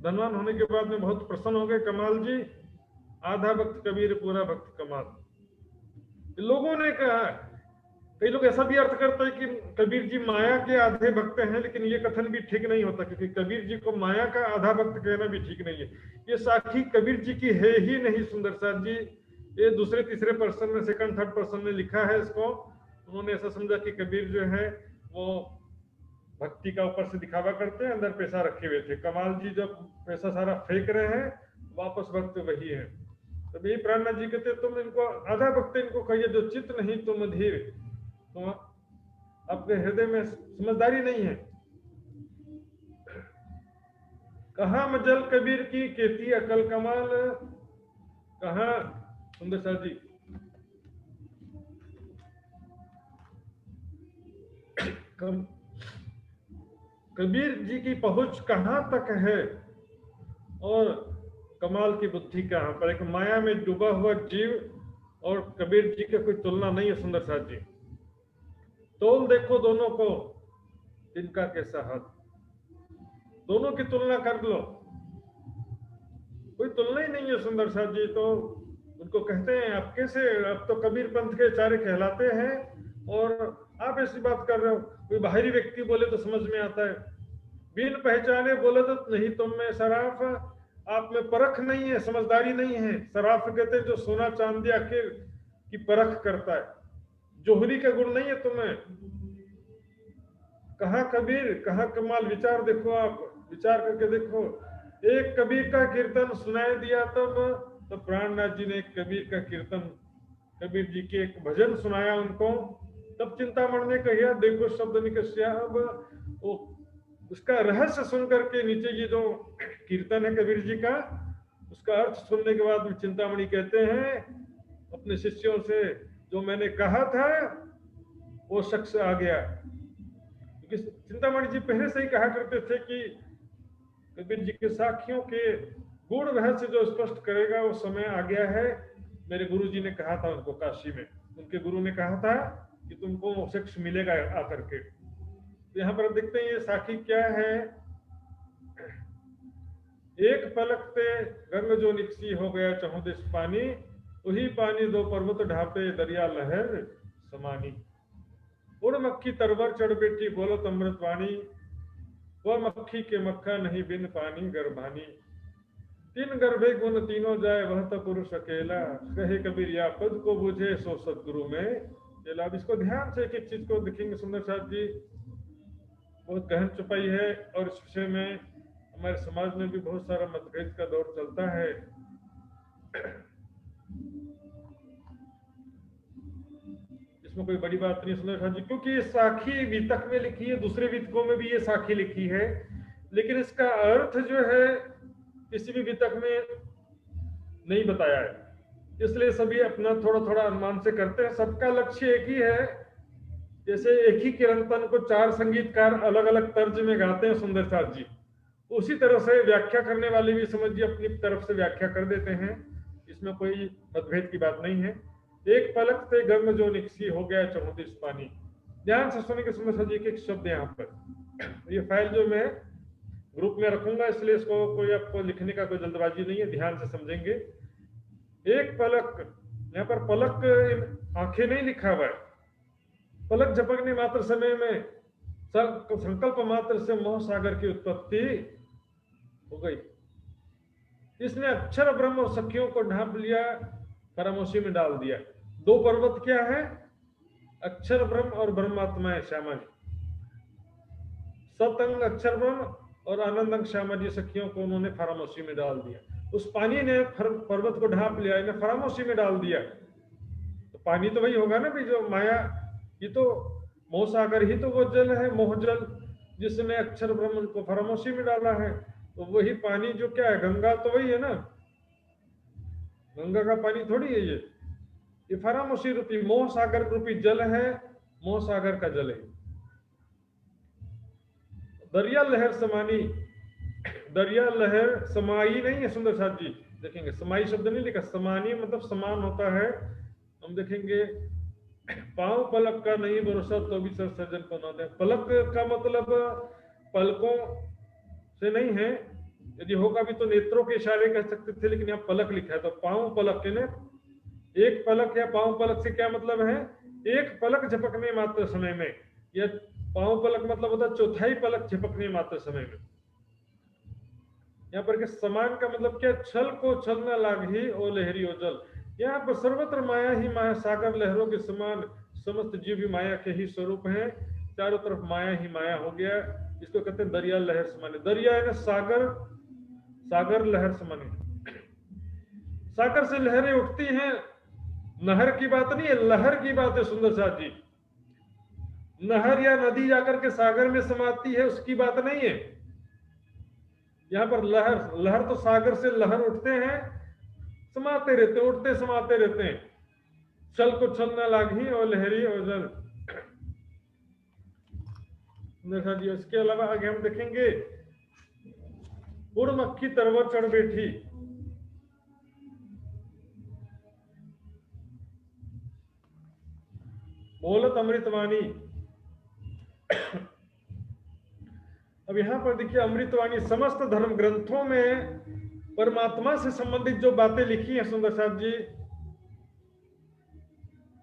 धनवान होने के बाद में बहुत प्रसन्न हो गए कमाल जी। आधा भक्त कबीर, पूरा भक्त कमाल। लोगों ने कहा, कई लोग ऐसा भी अर्थ करते हैं कि कबीर जी माया के आधे भक्त हैं, लेकिन ये कथन भी ठीक नहीं होता, क्योंकि कबीर जी को माया का आधा भक्त कहना भी ठीक नहीं है। ये साखी कबीर जी की है ही नहीं सुंदर साथ जी। ये दूसरे तीसरे पर्सन में, सेकंड थर्ड पर्सन में लिखा है इसको। उन्होंने ऐसा समझा कि कबीर जो है वो भक्ति का ऊपर से दिखावा करते हैं, अंदर पैसा रखे हुए थे। कमाल जी जब पैसा सारा फेंक रहे हैं, वापस भक्त वही है। तब यही प्राणनाथ जी कहते, तुम इनको आधा भक्त इनको कहिए, जो चित्त नहीं तुम धीर, तो आपके हृदय में समझदारी नहीं है। कहा मजल कबीर की केती अकल कमाल, कहा सुंदर साथ जी कबीर जी की पहुंच कहां तक है और कमाल की बुद्धि कहां पर। एक माया में डूबा हुआ जीव और कबीर जी की कोई तुलना नहीं है सुंदर साथ जी। तोल देखो दोनों को, इनका कैसा हाथ, दोनों की तुलना कर लो, कोई तुलना ही नहीं है सुंदर साथ जी। तो उनको कहते हैं, आप कैसे, आप तो कबीर पंथ के चारे कहलाते हैं और आप ऐसी बात कर रहे हो। कोई बाहरी व्यक्ति बोले तो समझ में आता है, बिन पहचाने बोले तो नहीं तुम में सराफ, आप में परख नहीं है, समझदारी नहीं है। सराफ कहते हैं जो सोना चांदी आखिर की परख करता है, जोहरी का गुण नहीं है तुम्हें। कहा कबीर, कहा कमाल, विचार देखो, आप विचार करके देखो। एक कबीर का कीर्तन सुनाई दिया तब, तो प्राणनाथ जी ने एक कबीर का कीर्तन, कबीर जी के एक भजन सुनाया उनको। तब चिंतामणि ने कहा, देखो शब्द निकस्या। अब वो उसका रहस्य सुन करके, नीचे ये जो कीर्तन है कबीर जी का, उसका अर्थ सुनने के बाद चिंतामणि कहते हैं अपने शिष्यों से, जो मैंने कहा था वो शख्स आ गया। क्योंकि चिंतामणि जी पहले से ही कहा करते थे कि कबीर जी के साखियों के गुण रहस्य जो स्पष्ट करेगा वो समय आ गया है। मेरे गुरु जी ने कहा था उनको, काशी में उनके गुरु ने कहा था कि तुमको वो शख्स मिलेगा आकर के। तो यहाँ पर देखते हैं ये साखी क्या है। एक पलक पे गंग जो निकसी हो गया चहुं दिस पानी, वही पानी दो पर्वत ढापे दरिया लहर समानी। उड़ मक्खी तरवर चढ़ बैठी बोलत अमृत वाणी, वह मक्खी के मक्खा नहीं बिन पानी गर्भानी। तीन गर्भे गुण तीनों जाए वह तो पुरुष अकेला, कहे कबीर या पद को बुझे सो सदगुरु में चलो अब इसको ध्यान से एक एक चीज को देखेंगे। सुंदर साहब जी बहुत गहन छुपाई है और इस विषय में हमारे समाज में भी बहुत सारा मतभेद का दौर चलता है। इसमें कोई बड़ी बात नहीं सुंदर साहब जी, क्योंकि ये साखी वितक में लिखी है, दूसरे वितकों में भी ये साखी लिखी है, लेकिन इसका अर्थ जो है किसी भी वितक में नहीं बताया है, इसलिए सभी अपना थोड़ा थोड़ा अनुमान से करते हैं। सबका लक्ष्य एक ही है। जैसे एक ही कीर्तन को चार संगीतकार अलग अलग तर्ज में गाते हैं सुंदर साहब जी, उसी तरह से व्याख्या करने वाले भी समझिए अपनी तरफ से व्याख्या कर देते हैं। इसमें कोई मतभेद की बात नहीं है। एक पलक से गंग जो निकसी हो गया 34 पानी। ध्यान से सुनिए सुंदर साहब जी, एक एक शब्द यहाँ पर। ये फाइल जो मैं ग्रुप में रखूंगा, इसलिए इसको कोई आपको लिखने का कोई जल्दबाजी नहीं है, ध्यान से समझेंगे। एक पलक, यहाँ पर पलक आंखें नहीं लिखा हुआ है। पलक झपकने मात्र समय में संकल्प मात्र से मोह सागर की उत्पत्ति हो गई। इसने अक्षर ब्रह्म और सखियों को ढांप लिया, खामोशी में डाल दिया। दो पर्वत क्या है? अक्षर ब्रह्म और ब्रह्मात्मा है श्यामा जी। सतंग अक्षर ब्रह्म और आनंदंग श्यामा जी सखियों को उन्होंने खामोशी में डाल दिया। उस पानी ने पर्वत को ढांप लिया, इन्हें खामोशी में डाल दिया। तो पानी तो वही होगा ना भी जो माया, ये तो मोह सागर ही तो वो जल है, मोह जल, जिसने अक्षर ब्रह्म को खामोशी में डाला है। तो वही पानी जो क्या है, गंगा तो वही है ना, गंगा का पानी थोड़ी है ये खामोशी रूपी मोह सागर रूपी जल है, मोह सागर का जल है। दरिया लहर समानी, दरिया लहर समाई नहीं है सुंदर साहब जी, देखेंगे समाई शब्द नहीं लिखा, समानी मतलब समान होता है। हम देखेंगे पांव पलक का नहीं भरोसा तो भी सज्जन को ना दे। पलक का मतलब पलकों से नहीं है, यदि होगा भी तो नेत्रों के इशारे कह सकते थे, लेकिन यहाँ पलक लिखा है। तो पांव पलक के ने एक पलक या पांव पलक से क्या मतलब है? एक पलक झपकने मात्र समय में, या पांव पलक मतलब होता है चौथाई पलक झपकने मात्र समय में। यहाँ पर के समान का मतलब क्या? छल को छल न लागी ओ लहरी ओ जल। यहाँ पर सर्वत्र माया ही माया, सागर लहरों के समान समस्त जीव भी माया के ही स्वरूप हैं। चारों तरफ माया ही माया हो गया। इसको कहते हैं दरिया लहर समाने। दरिया है ना सागर, सागर लहर समाने। सागर से लहरें उठती हैं, नहर की बात नहीं है, लहर की बात है सुंदर साहब जी। नहर या नदी जाकर के सागर में समाती है उसकी बात नहीं है। यहाँ पर लहर, लहर तो सागर से लहर उठते हैं, समाते रहते, उठते समाते रहते हैं। चल को छल न लागी और लहरी और जल। देखा जी। इसके अलावा आगे हम देखेंगे पूर्व मक्खी तरवर चढ़ बैठी। बोलत अमृतवाणी। अब यहां पर देखिए अमृतवाणी, समस्त धर्म ग्रंथों में परमात्मा से संबंधित जो बातें लिखी हैं सुंदर साहब जी,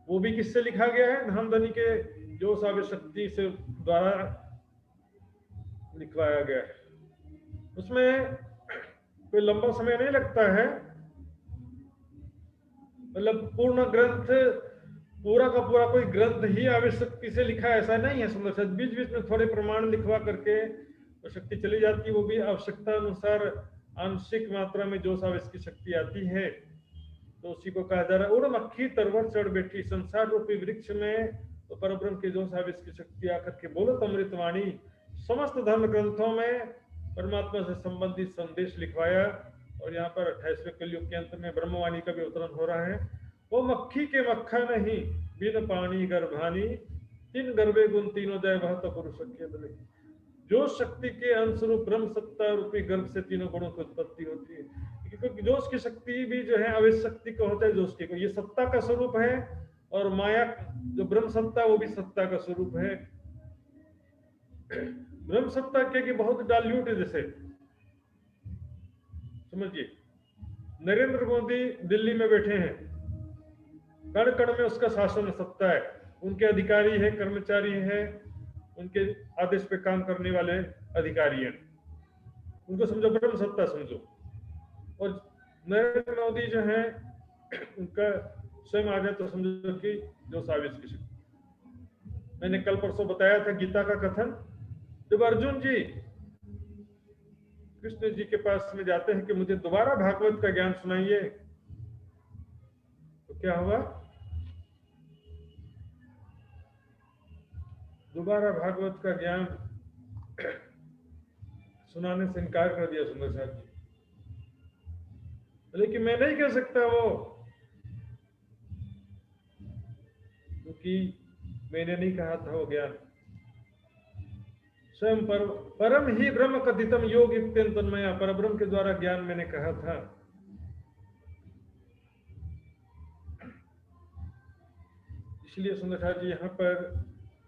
वो भी किससे लिखा गया है? धनधनी के जो सावे शक्ति से द्वारा लिखवाया गया है। उसमें कोई लंबा समय नहीं लगता है, मतलब पूर्ण ग्रंथ, पूरा का पूरा कोई ग्रंथ ही आवश्यकता से लिखा है ऐसा नहीं है सुंदर साहब। बीच बीच में थोड़े प्रमाण लिखवा करके तो शक्ति चली जाती है, वो भी आवश्यकता अनुसार आंशिक मात्रा में जो सावेश की शक्ति आती है तो उसी को कहा जा रहा है। उड़ मक्खी तरवर चढ़ बैठी, संसार रूपी वृक्ष में तो परब्रह्म के जो सावेश की शक्ति आकर के बोलत अमृतवाणी, समस्त धर्म ग्रंथों में परमात्मा से संबंधित संदेश लिखवाया। और यहाँ पर 28वें कलयुग के अंत में ब्रह्मवाणी का भी अवतरण हो रहा है। वो मक्खी के मक्खा नहीं, बिन पानी गर्भानी, तीन गर्भे गुण तीनों जय वह तो पुरुष बले। जो शक्ति के अंश रूप ब्रह्म सत्ता रूपी गर्भ से तीनों गुणों की उत्पत्ति होती है। क्योंकि जोश की शक्ति भी जो है अवैध शक्ति को होता है, जोश की को ये सत्ता का स्वरूप है, और माया जो ब्रह्म सत्ता वो भी सत्ता का स्वरूप है। ब्रह्म सत्ता के की बहुत डाल्यूट है, जैसे समझिए नरेंद्र मोदी दिल्ली में बैठे हैं, कण कण में उसका शासन सत्ता है, उनके अधिकारी है, कर्मचारी है, उनके आदेश पे काम करने वाले अधिकारी हैं, उनको समझो ब्रह्म सत्ता समझो। और नरेंद्र मोदी जो है उनका स्वयं आ जाए तो समझो कि जो साविश की शक्ति। मैंने कल परसों बताया था गीता का कथन, जब अर्जुन जी कृष्ण जी के पास में जाते हैं कि मुझे दोबारा भागवत का ज्ञान सुनाइए, तो क्या हुआ? दोबारा भागवत का ज्ञान सुनाने से इनकार कर दिया सुंदर साहब जी। लेकिन मैं नहीं कह सकता वो, क्योंकि मैंने नहीं कहा था वो ज्ञान, स्वयं परम ही ब्रह्म कथितम योग युक्तेन तन्मया, पर ब्रह्म के द्वारा ज्ञान मैंने कहा था। इसलिए सुंदर साहब जी यहाँ पर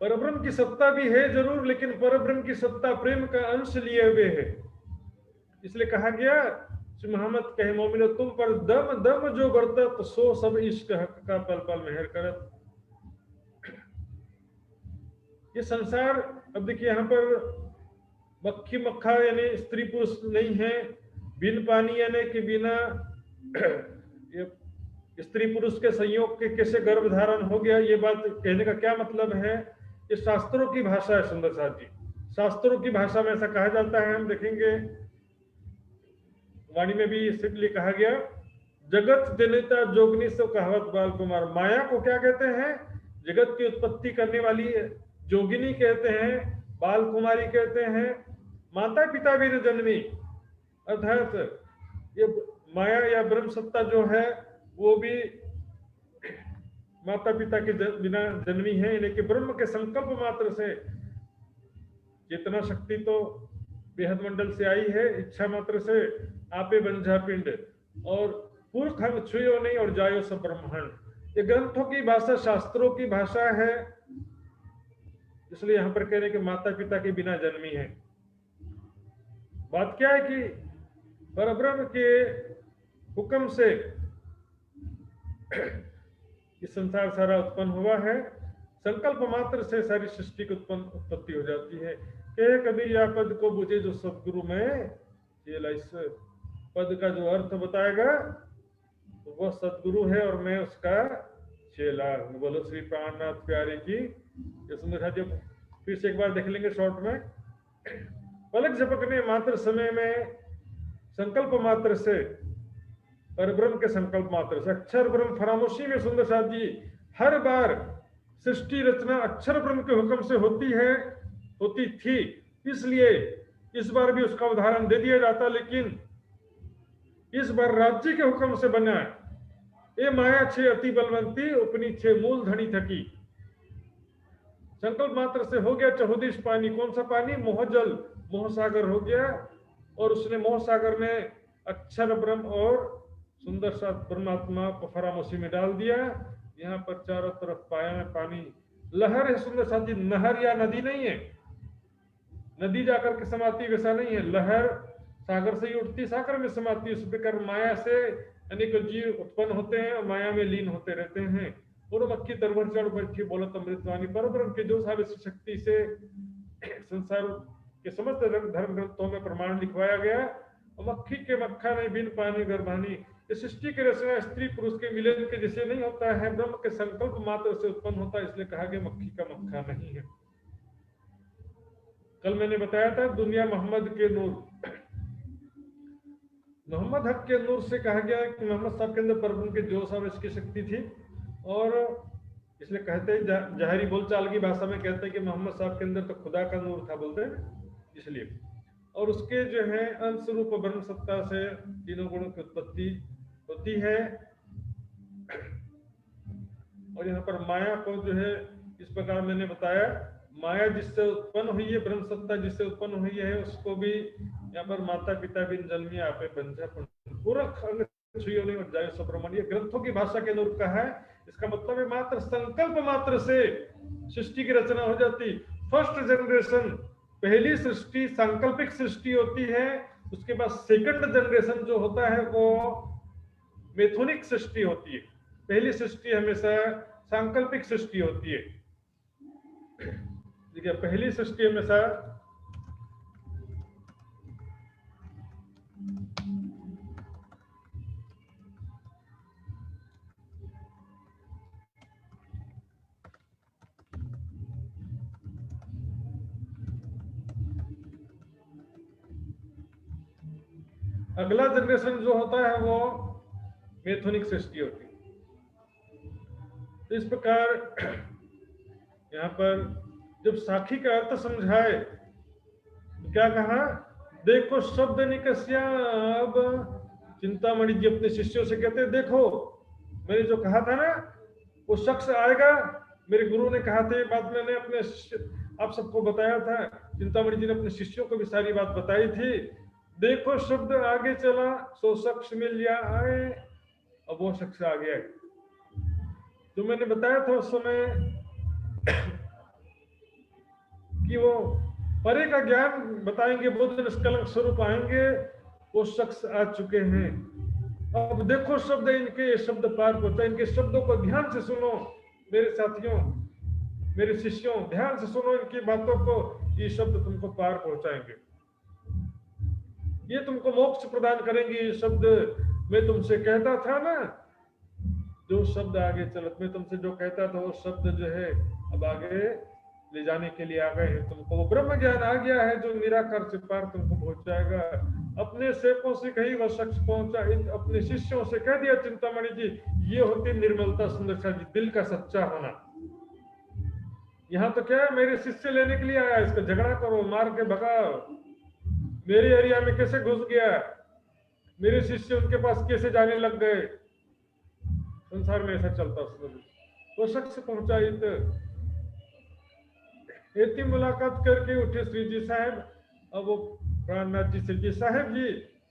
परब्रह्म की सत्ता भी है जरूर, लेकिन परब्रह्म की सत्ता प्रेम का अंश लिए हुए है। इसलिए कहा गया, श्री मोहम्मद कहे मोमिनो तुम पर दम दम जो बरतत, सो सब इश्क हक का पल पल मेहर करत। ये संसार, अब देखिए यहाँ पर मक्खी मक्खा यानी स्त्री पुरुष नहीं है, बिन पानी यानी कि बिना ये स्त्री पुरुष के संयोग के कैसे गर्भ धारण हो गया, ये बात कहने का क्या मतलब है? ये शास्त्रों की भाषा है सुंदर साहब जी, शास्त्रों की भाषा में ऐसा कहा जाता है। हम देखेंगे वाणी में भी इसलिए कहा गया, जगत जनिता जोगनी से कहावत बाल कुमार। माया को क्या कहते हैं? जगत की उत्पत्ति करने वाली जोगिनी कहते हैं, बाल कुमारी कहते हैं, माता पिता भी न जन्मी, अर्थात ये माया या ब्रह्म सत्ता जो है वो भी माता पिता के बिना जन्मी है, यानी कि ब्रह्म के संकल्प मात्र से चेतना शक्ति तो बेहद मंडल से आई है, इच्छा मात्र से आपे बंझा पिंड, और पुरख हम छुयो नहीं और जायो सब ब्रह्मांड। ये ग्रंथों की भाषा, शास्त्रों की भाषा है, इसलिए यहां पर कह रहे कि माता पिता के बिना जन्मी है। बात क्या है कि परब्रह्म के हुक्म से ये संसार सारा उत्पन्न हुआ है, संकल्प मात्र से सारी सृष्टि की उत्पत्ति हो जाती है। कहे कबीर या पद को बुझे जो सदगुरु में, इस पद का जो अर्थ बताएगा तो वह सदगुरु है और मैं उसका चेला हूं। बोलो श्री प्राणनाथ प्यारे की। ये सुंदर जब फिर से एक बार देख लेंगे शॉर्ट में, पलक झपकने मात्र समय में संकल्प मात्र से, परब्रह्म के संकल्प मात्र से, अक्षर ब्रह्म फरामोशी में सुंदर साहब जी हर बार सृष्टि रचना अक्षर ब्रह्म के हुक्म से होती है, होती थी, इसलिए इस बार भी उसका उदाहरण दे दिया जाता, लेकिन इस बार राज्य के हुक्म से बना। ये माया छे अति बलवंती, उपनी छे मूल धनी थकी। संकल्प मात्र से हो गया चहुदिश पानी। कौन सा पानी? मोहजल, मोह सागर हो गया, और उसने मोह सागर में अक्षर ब्रह्म और सुंदर सा परमात्मा को फरामोशी में डाल दिया। यहाँ पर चारों तरफ पाया में पानी, लहर है सुंदर साथी, नहर या नदी नहीं है, नदी जाकर के समाती वैसा नहीं है, लहर सागर से ही उठती सागर में समाती। उस प्रकार माया से अनेक जीव उत्पन्न होते हैं और माया में लीन होते रहते हैं। और मक्खी तरवर चढ़ बैठी बोलत अमृतवाणी, परब्रह्म के जो सारे शक्ति से संसार के समस्त धर्म ग्रंथों में प्रमाण लिखवाया गया। और मक्खी के मक्खा नहीं बिन पानी गर्भानी, इस सृष्टि की रचना स्त्री पुरुष के मिलन के जैसे नहीं होता है, ब्रह्म के संकल्प मात्र से उत्पन्न होता है, इसलिए कहा गया मक्खी का मक्खा नहीं है। कल मैंने बताया था दुनिया मोहम्मद के नूर, मोहम्मद हक के नूर से कहा गया कि मोहम्मद साहब के अंदर परब्रह्म के जोश और इसकी शक्ति थी, और इसलिए कहते हैं जाहिरी बोलचाल की भाषा में कहते हैं कि मोहम्मद साहब के अंदर तो खुदा का नूर था, बोलते हैं इसलिए। और उसके जो है अंश रूप ब्रह्म सत्ता से तीनों गुणों की उत्पत्ति होती है। और यहाँ पर माया को जो है इस प्रकार मैंने बताया, माया जिससे उत्पन्न हुई है, ब्रह्म सत्ता जिससे उत्पन्न हुई है, उसको भी यहाँ पर माता पिता बिन जन्मी आपे बंझा पुरख अंग छुयो नहीं और जायो सुब्रमण्य, ग्रंथों की भाषा के अनुरूप का है। इसका मतलब है मात्र संकल्प मात्र से सृष्टि की रचना हो जाती। फर्स्ट जनरेशन, पहली सृष्टि सांकल्पिक सृष्टि होती है, उसके बाद सेकंड जनरेशन जो होता है वो मेथोनिक सृष्टि होती है। पहली सृष्टि हमेशा सांकल्पिक सृष्टि होती है, ठीक है, पहली सृष्टि हमेशा अगला जनरेशन जो होता है वो मैथुनिक सृष्टि होती है। तो इस प्रकार यहाँ पर जब साखी का अर्थ समझाए तो क्या कहा, देखो शब्द निकस्या। अब चिंतामणि जी अपने शिष्यों से कहते हैं, देखो मैंने जो कहा था ना, वो शख्स आएगा, मेरे गुरु ने कहा था, ये बात मैंने अपने आप सबको बताया था, चिंतामणि जी ने अपने शिष्यों को भी सारी बात बताई थी। देखो शब्द आगे चला, सो शख्स मिल जा आए। अब वो शख्स आ गया। जो मैंने बताया था उस समय कि वो परे का ज्ञान बताएंगे, बुद्ध निष्कलंक स्वरूप आएंगे, वो शख्स आ चुके हैं। अब देखो शब्द इनके, ये शब्द पार पहुंचा, इनके शब्दों को ध्यान से सुनो मेरे साथियों, मेरे शिष्यों, ध्यान से सुनो इनकी बातों को, ये शब्द तुमको पार पहुंचाएंगे, ये तुमको मोक्ष प्रदान करेंगे। ये शब्द मैं तुमसे कहता था ना, जो शब्द आगे चलत में तुमसे जो कहता था, वो शब्द जो है अब आगे ले जाने के लिए आ गए हैं। तुमको वो ब्रह्म ज्ञान आ गया है जो निराकार से पार तुमको पहुंचाएगा। अपने सेवकों से कहीं वह शख्स पहुंचा, अपने शिष्यों से कह दिया चिंतामणि जी, ये होती निर्मलता सुंदरता जी, दिल का सच्चा होना। यहाँ तो क्या है, मेरे शिष्य लेने के लिए आया, इसका झगड़ा करो, मार के भगाओ, मेरे एरिया में कैसे घुस गया, मेरे शिष्य उनके पास कैसे जाने लग गए। संसार में ऐसा चलता। वो शख्स पहुंचा, इतनी मुलाकात करके उठे श्री जी साहब। अब वो प्राणनाथ जी से, जी साहब जी,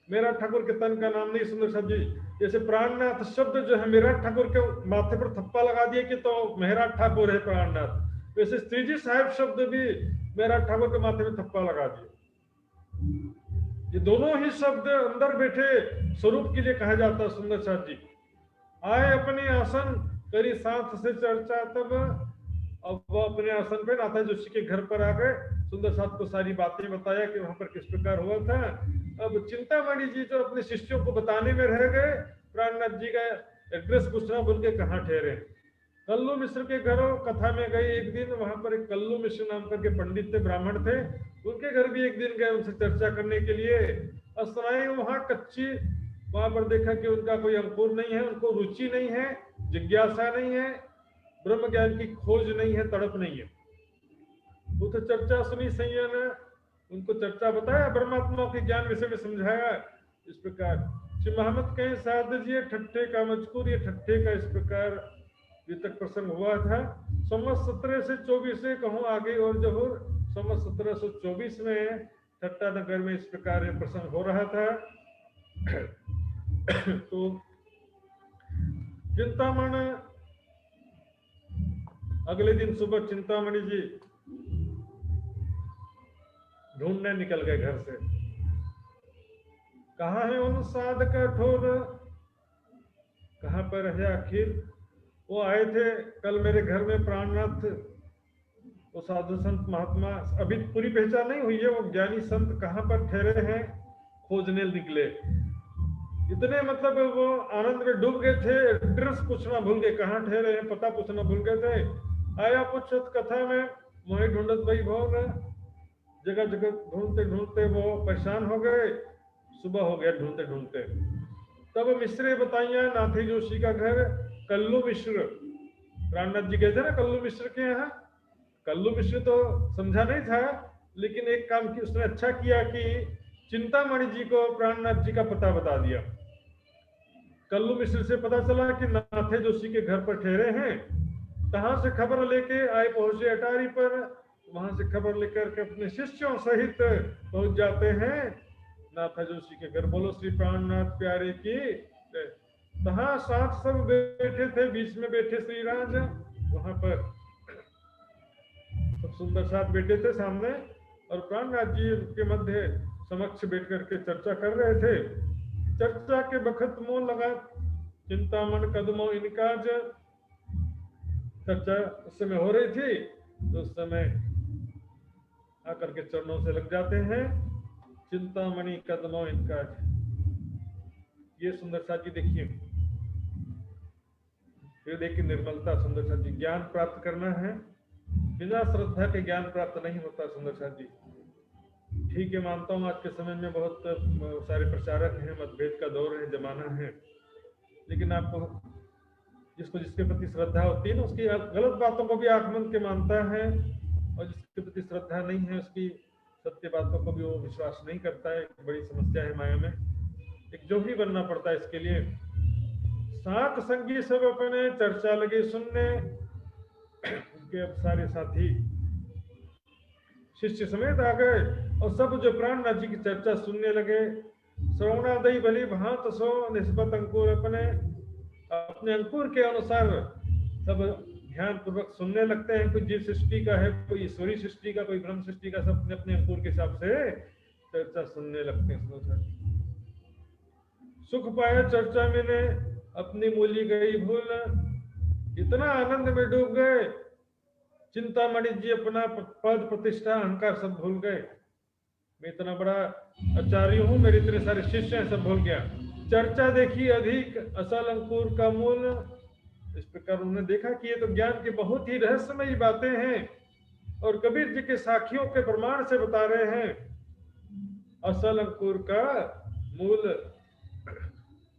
मेरा ठाकुर के तन का नाम नहीं सुंदर साहब जी। जैसे प्राणनाथ शब्द जो है मेरा ठाकुर के माथे पर थप्पा लगा दिए कि तो मेरा ठाकुर है प्राणनाथ, वैसे श्री जी साहब शब्द भी मेरा ठाकुर के माथे में थप्पा लगा दिए। ये दोनों ही शब्द अंदर बैठे स्वरूप के लिए कहा जाता है। सुंदर साहब जी आए अपने आसन, करी साथ से चर्चा, तब अब वो अपने आसन पे नाथा जोशी के घर पर आ गए। सुंदर साहब को सारी बातें बताया कि वहां पर किस प्रकार हुआ था। अब चिंतामणि जी जो अपने शिष्यों को बताने में रह गए, प्राणनाथ जी का एड्रेस पूछना बोल के कहाँ ठहरे। कल्लू मिश्र के घर कथा में गए एक दिन, वहां पर एक कल्लू मिश्र नाम करके पंडित थे, ब्राह्मण थे, उनके घर भी एक दिन गए उनसे चर्चा करने के लिए। असनाई वहां कच्ची, वहां पर देखा कि उनका कोई अंकुर नहीं है, उनको रुचि नहीं है, जिज्ञासा नहीं है, ब्रह्म ज्ञान की खोज नहीं है, तड़प नहीं है। तो चर्चा सुनी सैया ने, उनको चर्चा बताया, ब्रह्मात्मा के ज्ञान विषय में समझाया। इस प्रकार श्री मोहम्मद कहीं साध जी ठट्ठे का मजकूर, ये ठट्ठे का इस प्रकार ये तक प्रसंग हुआ था। संवत 17 से 24 से कहूँ आगे और जहूर, संवत 1724 में ठट्टा नगर में इस प्रकार ये प्रसंग हो रहा था। तो चिंतामण अगले दिन सुबह चिंतामणि जी ढूंढने निकल गए घर से। कहाँ है उन साध का ठोर, कहाँ पर है आखिर। वो आए थे कल मेरे घर में प्राणनाथ, वो साधु संत महात्मा, अभी पूरी पहचान नहीं हुई है, वो ज्ञानी संत कहाँ पर ठहरे हैं खोजने निकले। इतने मतलब वो आनंद में डूब गए थे, एड्रेस पूछना भूल गए, कहाँ ठहरे हैं पता पूछना भूल गए थे। आया पूछत कथा में मोहि ढूंढत भाई भोर, जगह जगह ढूंढते ढूंढते वो परेशान हो गए। सुबह हो गया ढूंढते ढूंढते। तब मिश्रे बताइया नाथी जोशी का घर, कल्लू मिश्र, प्राणनाथ जी गए थे ना कल्लू मिश्र के यहाँ। कल्लू मिश्र तो समझा नहीं था, लेकिन एक काम की उसने अच्छा किया कि चिंतामणि जी को प्राणनाथ जी का पता बता दिया। कल्लू मिश्र से पता चला कि नाथे जोशी के घर पर ठहरे हैं। कहां से खबर लेके आए, पहुंचे अटारी पर, वहां से खबर लेकर के अपने शिष्यों सहित पहुंच जाते हैं नाथा जोशी के घर। बोलो श्री प्राणनाथ प्यारे की। तहां साथ सब बैठे थे, बीच में बैठे श्रीराज, वहां पर सब सुंदर साथ बैठे थे सामने, और प्राणनाथ जी के मध्य समक्ष बैठ करके चर्चा कर रहे थे। चर्चा के बखत मुंह लगा चिंतामण कदमों इनका, चर्चा उस समय हो रही थी, तो उस समय आकर के चरणों से लग जाते हैं। चिंतामणि कदमों इनका, ये सुंदरता जी देखिए, हृदय की निर्मलता। सुंदरता जी ज्ञान प्राप्त करना है, बिना श्रद्धा के ज्ञान प्राप्त नहीं होता। सुंदरता जी ठीक है, मानता हूँ आज के समय में बहुत सारे प्रचारक हैं, मतभेद का दौर है, जमाना है, लेकिन आपको जिसको जिसके प्रति श्रद्धा होती है ना, उसकी गलत बातों को भी आंख मूंद के मानता है, और जिसके प्रति श्रद्धा नहीं है उसकी सत्य बातों को भी वो विश्वास नहीं करता है। एक बड़ी समस्या है माया में, एक जोगी बनना पड़ता है इसके लिए। सात संगी सब अपने चर्चा लगे सुनने, उनके अब सारे साथी शिष्य समेत आ गए, और सब जो प्राणनाथ जी की चर्चा सुनने लगे। श्रवणादयी भली भांत सो निस्बत अंकुर अपने अपने अंकुर के अनुसार सब ध्यान पूर्वक सुनने लगते हैं। कोई जीव सृष्टि का है, कोई ईश्वरी सृष्टि का, कोई ब्रह्म सृष्टि का, सब अपने अपने अंकुर के हिसाब से चर्चा सुनने लगते हैं। सुख पाया चर्चा में ने अपनी मूली गई भूल, इतना आनंद में डूब गए चिंतामणि जी अपना पद प्रतिष्ठा अहंकार सब भूल गए। मैं इतना बड़ा आचार्य हूं, मेरे इतने सारे शिष्य हैं, सब भूल गया। चर्चा देखी अधिक असल अंकुर का मूल, इस प्रकार उन्होंने देखा कि ये तो ज्ञान की बहुत ही रहस्यमयी बातें हैं, और कबीर जी के साखियों के प्रमाण से बता रहे हैं असल अंकुर का मूल।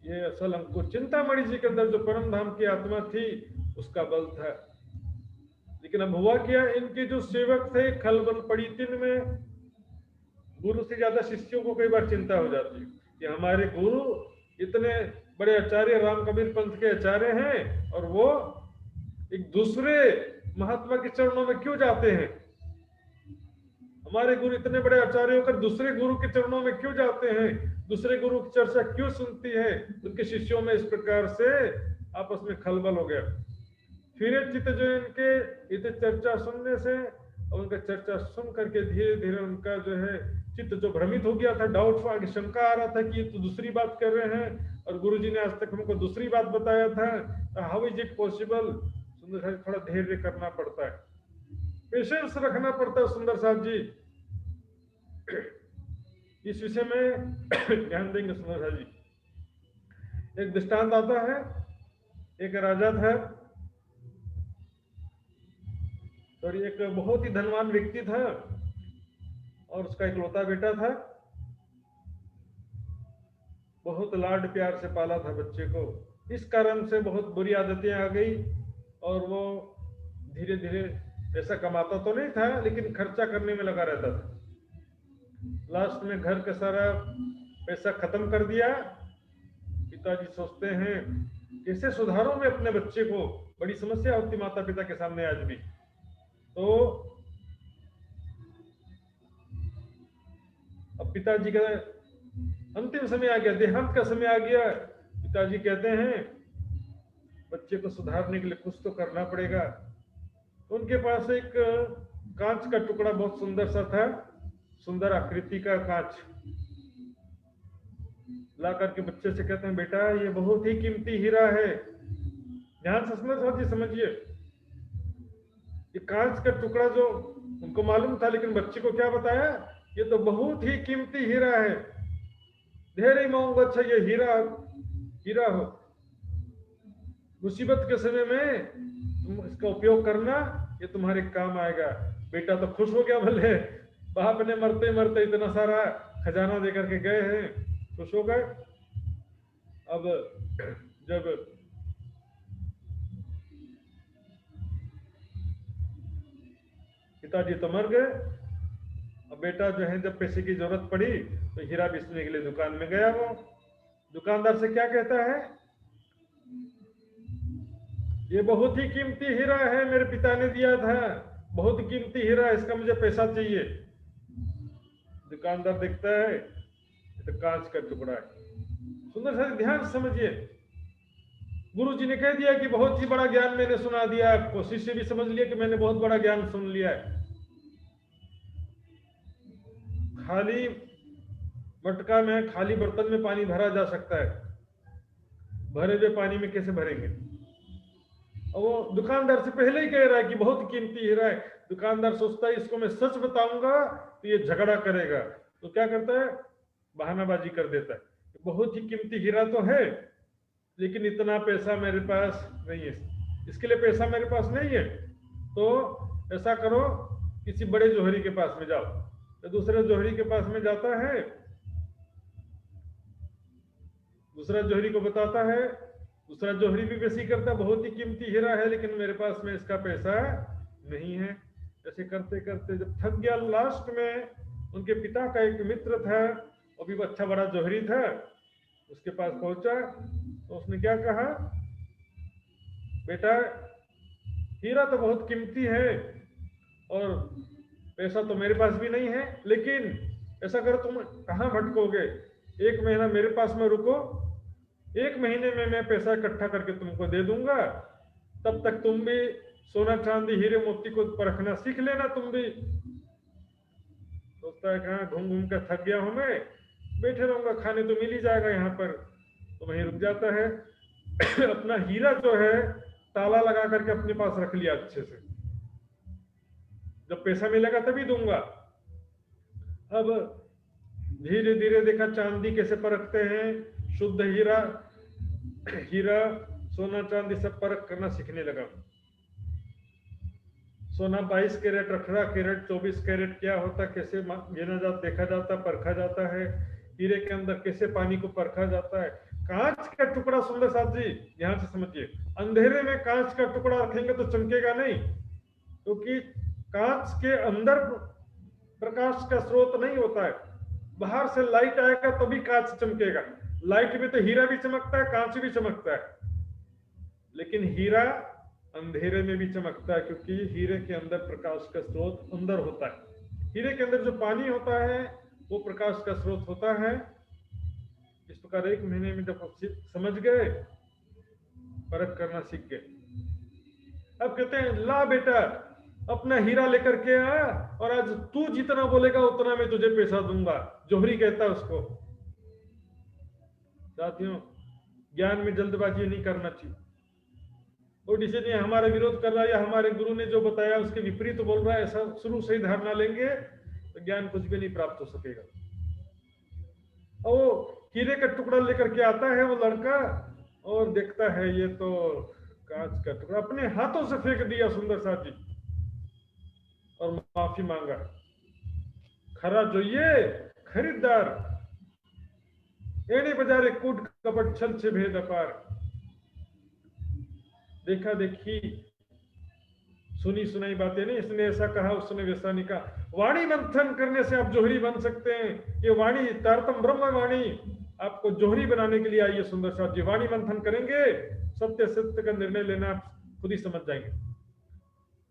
ये असल अंकुर चिंतामणि जी के अंदर जो परम धाम की आत्मा थी उसका बल था। लेकिन अब हुआ क्या, इनके जो सेवक थे खलबल पड़ी तिन में। गुरु से ज्यादा शिष्यों को कई बार चिंता हो जाती है कि हमारे गुरु इतने बड़े आचार्य राम कबीर पंथ के आचार्य हैं, और वो एक दूसरे महात्मा के चरणों में क्यों जाते हैं। हमारे गुरु इतने बड़े आचार्य होकर दूसरे गुरु के चरणों में क्यों जाते हैं, दूसरे गुरु की चर्चा क्यों सुनती है। उनके शिष्यों में इस प्रकार से आपस में खलबल हो गया। फिर चित्त जो इनके इतने चर्चा सुनने से, और उनका चर्चा सुन करके धीरे धीरे उनका जो है चित्त जो भ्रमित हो गया था, डाउट शंका आ रहा था कि ये तो दूसरी बात कर रहे हैं, और गुरुजी ने आज तक हमको दूसरी बात बताया था, हाउ इज इट पॉसिबल। सुंदर साहब थोड़ा धैर्य करना पड़ता है, पेशेंस रखना पड़ता है सुंदर साहब जी। इस विषय में ध्यान देंगे सुंदर साहब जी। एक दृष्टांत आता है, एक राजा था और एक बहुत ही धनवान व्यक्ति था, और उसका इकलौता बेटा था। बहुत लाड प्यार से पाला था बच्चे को, इस कारण से बहुत बुरी आदतें आ गई, और वो धीरे धीरे पैसा कमाता तो नहीं था लेकिन खर्चा करने में लगा रहता था। लास्ट में घर का सारा पैसा खत्म कर दिया। पिताजी सोचते हैं कैसे सुधारूं मैं अपने बच्चे को, बड़ी समस्या होती माता पिता के सामने आज भी। तो अब पिताजी का अंतिम समय आ गया, देहांत का समय आ गया। पिताजी कहते हैं बच्चे को सुधारने के लिए कुछ तो करना पड़ेगा। उनके पास एक कांच का टुकड़ा बहुत सुंदर सा था, सुंदर आकृति का कांच ला करके बच्चे से कहते हैं बेटा ये बहुत ही कीमती हीरा है। ध्यान से समझिए, ये कांच का टुकड़ा जो उनको मालूम था, लेकिन बच्चे को क्या बताया, ये तो बहुत ही कीमती हीरा है। धैर्य मांगो, अच्छा ये हीरा हो, मुसीबत के समय में तुम इसका उपयोग करना, ये तुम्हारे काम आएगा। बेटा तो खुश हो गया, भले बाप ने मरते मरते इतना सारा खजाना देकर के गए हैं, खुश हो गए। अब जब पिताजी तो मर गए, अब बेटा जो है जब पैसे की जरूरत पड़ी तो हीरा बेचने के लिए दुकान में गया। वो दुकानदार से क्या कहता है, ये बहुत ही कीमती हीरा है, मेरे पिता ने दिया था, बहुत कीमती हीरा है, इसका मुझे पैसा चाहिए। दुकानदार देखता है तो कांच का टुकड़ा है। सुंदर सा ध्यान समझिए, गुरु जी ने कह दिया कि बहुत ही बड़ा ज्ञान मैंने सुना दिया आपको, शिष्य भी समझ लिया कि मैंने बहुत बड़ा ज्ञान सुन लिया है। खाली मटका में, खाली बर्तन में पानी भरा जा सकता है, भरे हुए पानी में कैसे भरेंगे। और वो दुकानदार से पहले ही कह रहा है कि बहुत कीमती हीरा है। दुकानदार सोचता है इसको मैं सच बताऊंगा तो ये झगड़ा करेगा, तो क्या करता है, बहानाबाजी कर देता है, बहुत ही कीमती हीरा तो है लेकिन इतना पैसा मेरे पास नहीं है, इसके लिए पैसा मेरे पास नहीं है, तो ऐसा करो किसी बड़े जोहरी के पास में जाओ, तो दूसरे जोहरी के पास में जाता है, दूसरा जोहरी को बताता है, दूसरा जोहरी भी बेसी करता है, बहुत ही कीमती हीरा है लेकिन मेरे पास में इसका पैसा नहीं है। ऐसे करते करते जब थक गया, लास्ट में उनके पिता का एक मित्र था, वो भी अच्छा बड़ा जोहरी था, उसके पास पहुंचा तो उसने क्या कहा, बेटा हीरा तो बहुत कीमती है और पैसा तो मेरे पास भी नहीं है, लेकिन ऐसा करो तुम कहाँ भटकोगे, 1 महीना मेरे पास में रुको, 1 महीने में मैं पैसा इकट्ठा करके तुमको दे दूंगा, तब तक तुम भी सोना चांदी हीरे मोती को परखना सीख लेना। तुम भी सोचता है कहाँ घूम घूम कर थक गया हूं मैं, बैठे रहूंगा, खाने तो मिल ही जाएगा यहाँ पर, तो वहीं रुक जाता है। अपना हीरा जो है ताला लगा करके अपने पास रख लिया अच्छे से, जब पैसा मिलेगा तभी दूंगा। अब धीरे धीरे देखा चांदी कैसे परखते हैं, शुद्ध हीरा, हीरा सोना चांदी सब परख करना सीखने लगा। सोना 22 कैरेट, 18 कैरेट, 24 कैरेट क्या होता, कैसे गिना जाता, देखा जाता, परखा जाता है। हीरे के अंदर कैसे पानी को परखा जाता है। कांच का टुकड़ा, सुंदर साथ जी ध्यान से समझिए, अंधेरे में कांच का टुकड़ा रखेंगे तो चमकेगा नहीं, क्योंकि कांच के अंदर प्रकाश का स्रोत नहीं होता है, बाहर से लाइट आएगा तभी कांच चमकेगा। लाइट में तो हीरा भी चमकता है, कांच भी चमकता है, लेकिन हीरा अंधेरे में भी चमकता है, क्योंकि हीरे के अंदर प्रकाश का स्रोत अंदर होता है। हीरे के अंदर जो पानी होता है वो प्रकाश का स्रोत होता है। इस प्रकार 1 महीने में जब समझ गए, परख करना सीख गए, अब कहते हैं ला बेटा अपना हीरा लेकर के आ, और आज तू जितना बोलेगा उतना मैं तुझे पैसा दूंगा। जोहरी कहता है उसको। साथियों, ज्ञान में जल्दबाजी नहीं करना चाहिए। और डिसीजन हमारा विरोध कर रहा है या हमारे गुरु ने जो बताया उसके विपरीत बोल रहा है, ऐसा शुरू से ही धारणा लेंगे तो ज्ञान कुछ भी नहीं प्राप्त हो सकेगा। और वो हीरे का टुकड़ा लेकर के आता है वो लड़का, और देखता है ये तो कांच का टुकड़ा, अपने हाथों से फेंक दिया सुंदर साथ जी, और माफी मांगा। खरा जो ये खरीदार एड़े बाजारे कूट कपट छल से भेद अपार। देखा देखी सुनी सुनाई बातें नहीं, इसने ऐसा कहा उसने वैसा नहीं कहा। वाणी मंथन करने से आप जोहरी बन सकते हैं। ये वाणी तारतम ब्रह्म वाणी आपको जोहरी बनाने के लिए आई है। सुंदर साथ जी वाणी मंथन करेंगे, सत्य सत्य का निर्णय लेना आप खुद ही समझ जाएंगे।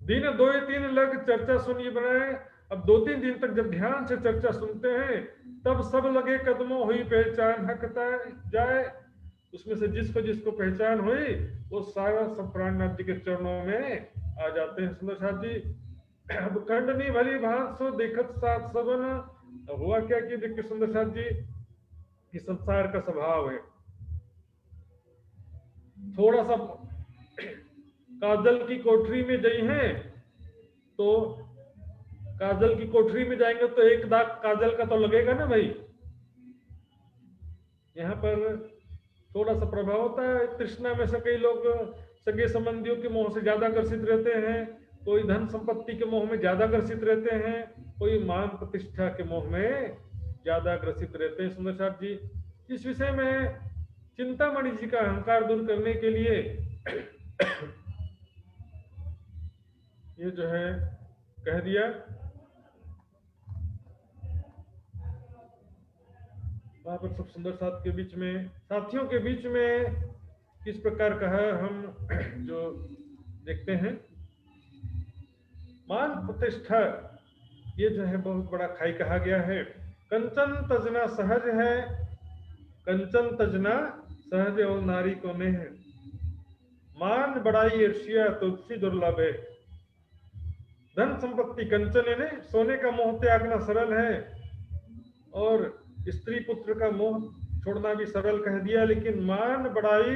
दिन 2-3 लग चर्चा सुनिए बनाए। अब 2-3 दिन तक जब ध्यान से चर्चा सुनते हैं तब सब लगे कदमों हुई पहचान हकता जाए। उसमें से जिसको जिसको पहचान हुई वो सारा सब प्राणनाथ जी के चरणों में आ जाते हैं। सुंदर साथ जी अब खंडनी भली भांसो देखत साथ सबन। हुआ क्या कि देखिए सुंदर साथ जी कि संसार का स्वभाव है, थोड़ा सा काजल की कोठरी में गई हैं तो काजल की कोठरी में जाएंगे तो एक दाग काजल का तो लगेगा ना भाई। यहाँ पर थोड़ा सा प्रभाव होता है। तृष्णा में से कई लोग सगे संबंधियों के मोह से ज्यादा ग्रसित रहते हैं, कोई धन संपत्ति के मोह में ज्यादा ग्रसित रहते हैं, कोई मान प्रतिष्ठा के मोह में ज्यादा ग्रसित रहते हैं। सुंदर साथ जी इस विषय में चिंतामणि जी का अहंकार दूर करने के लिए ये जो है कह दिया। वहां पर सब सुंदर साथ के बीच में, साथियों के बीच में किस प्रकार का है हम जो देखते हैं। मान प्रतिष्ठा ये जो है बहुत बड़ा खाई कहा गया है। कंचन तजना सहज है, कंचन तजना सहज और नारी को नेह। मान बड़ाई ईर्ष्या तुलसी दुर्लभ है। धन संपत्ति कंचन है, सोने का मोह त्यागना सरल है और स्त्री पुत्र का मोह छोड़ना भी सरल कह दिया, लेकिन मान बड़ाई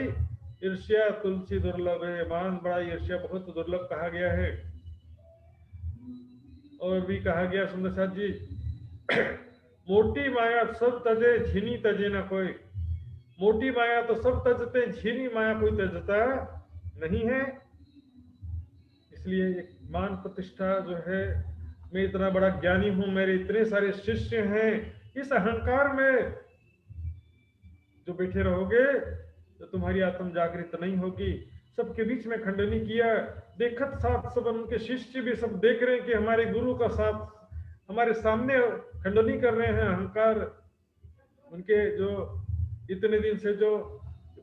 ईर्ष्या तुलसी दुर्लभ है। मान बड़ाई ईर्ष्या बहुत दुर्लभ कहा गया है। और भी कहा गया सुंदर साथ जी मोटी माया सब तजे झीनी तजे न कोई। मोटी माया तो सब तजते, झीनी माया कोई तजता नहीं है। इसलिए एक मान प्रतिष्ठा जो है मैं इतना बड़ा ज्ञानी हूं, मेरे इतने सारे शिष्य हैं, इस अहंकार में जो बैठे रहोगे तो तुम्हारी आत्म जागृत नहीं होगी। सबके बीच में खंडनी किया, देखत साथ सब उनके शिष्य भी सब देख रहे हैं कि हमारे गुरु का साथ हमारे सामने खंडनी कर रहे हैं। अहंकार उनके जो इतने दिन से जो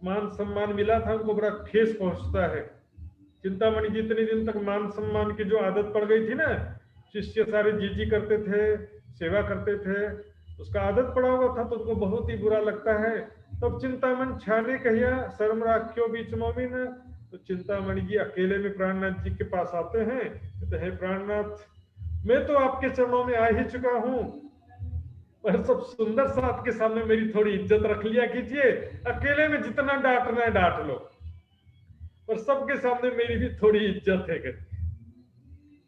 मान सम्मान मिला था उनको बड़ा ठेस पहुंचता है। चिंतामणि जी इतने दिन तक मान सम्मान की जो आदत पड़ गई थी ना, शिष्य सारे जी करते थे, सेवा करते थे, उसका आदत पड़ा हुआ था तो उनको बहुत ही बुरा लगता है। तब चिंतामणि छाने कहिया शर्म राख्यो बीच मोमिन, तो चिंतामणि जी अकेले में प्राणनाथ जी के पास आते हैं, कहते हैं प्राणनाथ मैं तो आपके चरणों में आ ही चुका हूं, पर सब सुंदर साथ के सामने मेरी थोड़ी इज्जत रख लिया कीजिए। अकेले में जितना डांटना है डांट लो, पर सबके सामने मेरी भी थोड़ी इज्जत है।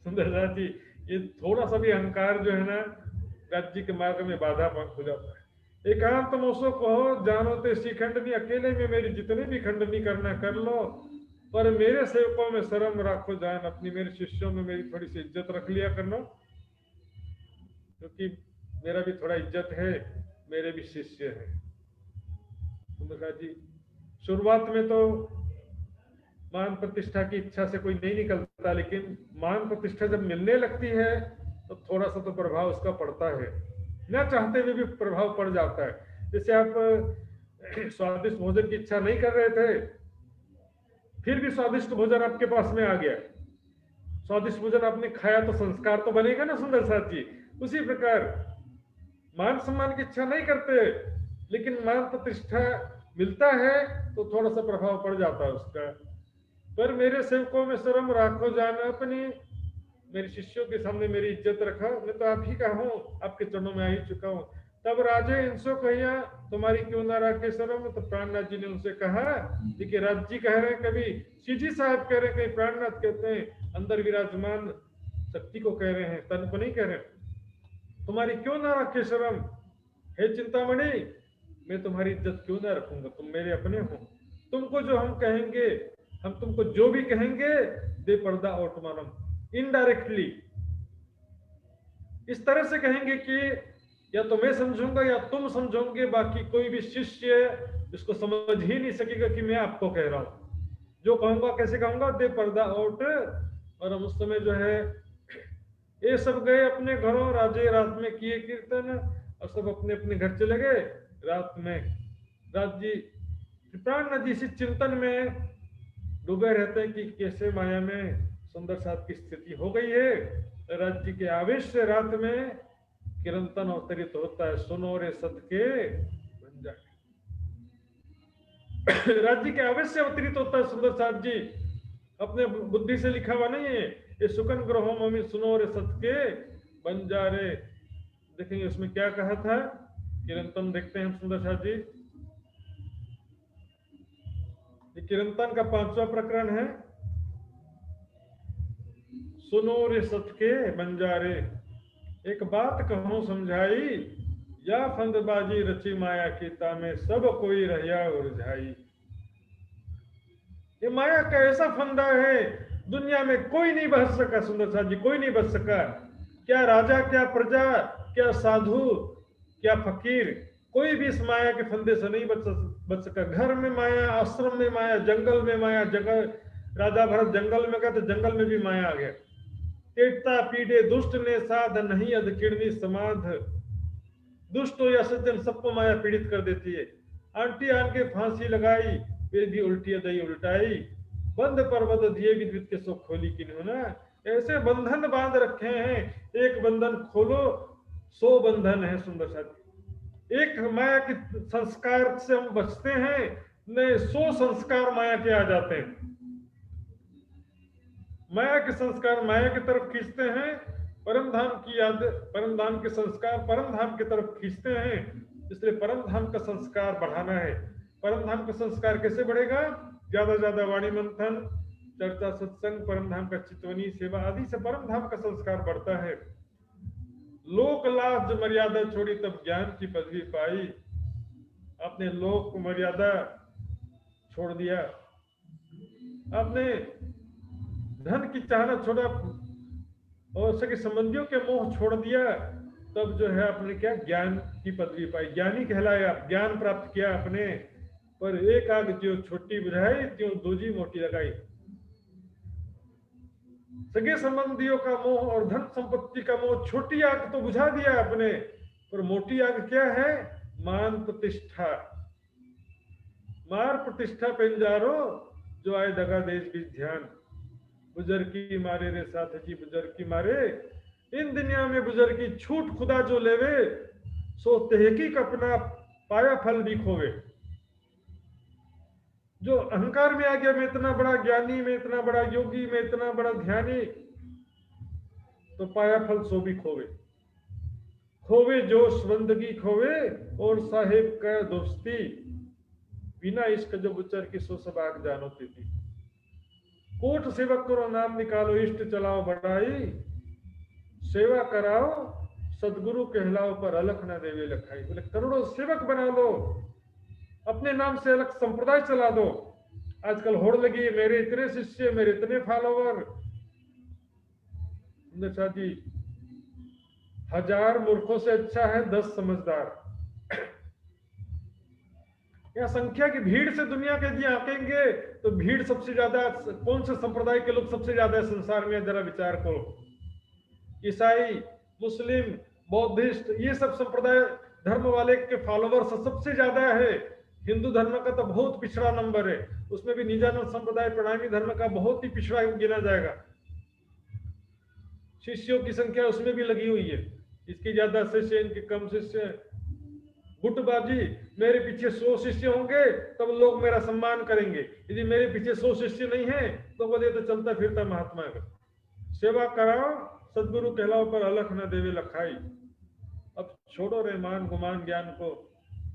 सुंदरदास जी ये थोड़ा सा भी अहंकार जो है ना राज्य के मार्ग में बाधा हो जाता है। एकांत मोसो कहो जानो ते श्रीखंडनी, अकेले में मेरी जितनी भी खंडनी करना कर लो, पर मेरे सेवकों में शर्म रखो जान अपनी, मेरे शिष्यों में मेरी थोड़ी सी इज्जत रख लिया करना, क्योंकि मेरा भी थोड़ा इज्जत है, मेरे भी शिष्य हैं। सुंदरदास जी शुरुआत में तो मान प्रतिष्ठा की इच्छा से कोई नहीं निकलता, लेकिन मान प्रतिष्ठा जब मिलने लगती है तो थोड़ा सा तो प्रभाव उसका पड़ता है, न चाहते हुए भी प्रभाव पड़ जाता है। जैसे आप स्वादिष्ट भोजन की इच्छा नहीं कर रहे थे, फिर भी स्वादिष्ट भोजन आपके पास में आ गया, स्वादिष्ट भोजन आपने खाया तो संस्कार तो बनेगा ना सुंदर साथ जी। उसी प्रकार मान सम्मान की इच्छा नहीं करते, लेकिन मान प्रतिष्ठा मिलता है तो थोड़ा सा प्रभाव पड़ जाता है उसका। पर मेरे सेवकों में शर्म राखो जाना अपनी, मेरे शिष्यों के सामने मेरी इज्जत रखा, मैं तो आप ही का हूँ, आपके चरणों में आ ही चुका हूँ। तब राजे इनसे कहिया तुम्हारी क्यों ना राखे शर्म, तो प्राणनाथ जी ने उनसे कहा, देखिए राज जी कह रहे हैं, कभी सीजी साहब कह रहे हैं, कहीं प्राणनाथ कहते हैं, अंदर विराजमान शक्ति को कह रहे हैं, तन को नहीं कह रहे, तुम्हारी क्यों ना रखे शर्म, हे चिंतामणि मैं तुम्हारी इज्जत क्यों ना रखूंगा, तुम मेरे अपने हो, तुमको जो हम कहेंगे, हम तुमको जो भी कहेंगे दे पर्दा ऑटोमानम, इनडायरेक्टली इस तरह से कहेंगे कि या तो मैं समझूंगा या तुम समझोगे, बाकी कोई भी शिष्य इसको समझ ही नहीं सकेगा कि मैं आपको कह रहा हूं, जो कहूंगा कैसे कहूंगा, दे पर्दा आउट। और हम उस समय जो है ये सब गए अपने घरों, राजे रात में किए कीर्तन और सब अपने अपने घर चले गए। रात में राज जी प्राणनाथ जी इसी चिंतन में डूबे रहते हैं कि कैसे माया में सुंदर साथ की स्थिति हो गई है। राज जी के आवेश से रात में किरंतन अवतरित होता है, सुनो रे सत के बन जाए। राज जी के आवेश से अवतरित होता है सुंदर साथ जी, अपने बुद्धि से लिखा हुआ नहीं है, ये सुकन ग्रहो मम्मी सुनो रे सत के बन जा रे। देखेंगे उसमें क्या कहा था, किरंतन देखते हैं सुंदर साथ जी। किरंतन का 5वां प्रकरण है, सुनो रे सत के बंजारे, एक बात कहूं समझाई, या फंदबाजी रची माया की तामे सब कोई रहया उलझाई। ये माया का ऐसा फंदा है, दुनिया में कोई नहीं बच सका सुंदर साथ जी, कोई नहीं बच सका, क्या राजा क्या प्रजा क्या साधु क्या फकीर, कोई भी इस माया के फंदे से नहीं बच सका। घर में माया, आश्रम में माया, जंगल में माया, जगह राजा भरत जंगल में गया तो जंगल में भी माया आ गया। तेटता पीड़े दुष्ट ने साध नहीं अध किड़नी समाध, दुष्ट हो या सज्जन सबको माया पीड़ित कर देती है। आंटी आन के फांसी लगाई, वे भी उल्टी दई उल्टाई, बंद पर्वत दिए विद्युत के सो खोली किन्हों ना। ऐसे बंधन बांध रखे हैं, एक बंधन खोलो 100 बंधन है सुंदर साथी। एक माया के संस्कार से हम बचते हैं, नहीं 100 संस्कार माया के आ जाते हैं। माया के संस्कार माया की तरफ खींचते हैं, परम धाम की याद, परम धाम के संस्कार परम धाम की तरफ खींचते हैं। इसलिए परम धाम का संस्कार बढ़ाना है। परम धाम का संस्कार कैसे बढ़ेगा, ज्यादा ज्यादा वाणी मंथन, चर्चा, सत्संग, परम धाम का चितवनी सेवा आदि से परम धाम का संस्कार बढ़ता है। लोक लाज मर्यादा छोड़ी तब ज्ञान की पदवी पाई, आपने लोक मर्यादा छोड़ दिया, आपने धन की चाहना छोड़ा, और सके संबंधियों के मोह छोड़ दिया, तब जो है आपने क्या ज्ञान की पदवी पाई, ज्ञानी कहलाया, ज्ञान प्राप्त किया आपने। पर एक आग जो छोटी बुझाई त्यों दूजी मोटी लगाई। सगे संबंधियों का मोह और धन संपत्ति का मोह, छोटी आग तो बुझा दिया आपने, पर मोटी आग क्या है? मान प्रतिष्ठा। मार प्रतिष्ठा पेंजारो, जो आए दगा देश भी ध्यान। बुजुर्ग की मारे रे साथ जी, बुजुर्ग की मारे, इन दुनिया में बुजुर्ग की छूट खुदा जो लेवे, सो तहकीक अपना पाया फल भी खोवे। जो अहंकार में आ गया, मैं इतना बड़ा ज्ञानी, मैं इतना बड़ा योगी, मैं इतना बड़ा ध्यानी, तो पाया फल सो भी खोवे। खोवे जोश बंदगी खोवे, और साहेब का दोस्ती, बिना इश्क जो बुचर की सो सब आग जानो थी। कोट सेवक करो नाम निकालो, इष्ट चलाओ बढ़ाई, सेवा कराओ सदगुरु कहलाओ, पर अलख न देवे लखाई। बोले करोड़ों सेवक बना लो, अपने नाम से अलग संप्रदाय चला दो। आजकल होड़ लगी है, मेरे इतने शिष्य, मेरे इतने फॉलोवर। जी, 1000 मूर्खों से अच्छा है 10 समझदार। या संख्या की भीड़ से दुनिया के यदि आंकेंगे, तो भीड़ सबसे ज्यादा कौन से संप्रदाय के लोग सबसे ज्यादा है संसार में? जरा विचार करो। ईसाई, मुस्लिम, बौद्धिस्ट, ये सब संप्रदाय धर्म वाले के फॉलोवर्स सबसे ज्यादा है। हिंदू धर्म का तो बहुत पिछड़ा नंबर है, उसमें भी निजानंद संप्रदाय प्रणामी धर्म का बहुत ही पिछड़ा गिना जाएगा। शिष्यों की संख्या उसमें भी लगी हुई है, इसकी ज्यादा शिष्य, इनके कम शिष्य। गुटबाजी, मेरे पीछे 100 शिष्य होंगे तब लोग मेरा सम्मान करेंगे, यदि मेरे पीछे 100 शिष्य नहीं है तो बोले तो चलता फिरता महात्मा है। सेवा कराओ सदगुरु कहलाओ, पर अलख न देवे लखाई। अब छोड़ो रे मान गुमान ज्ञान को,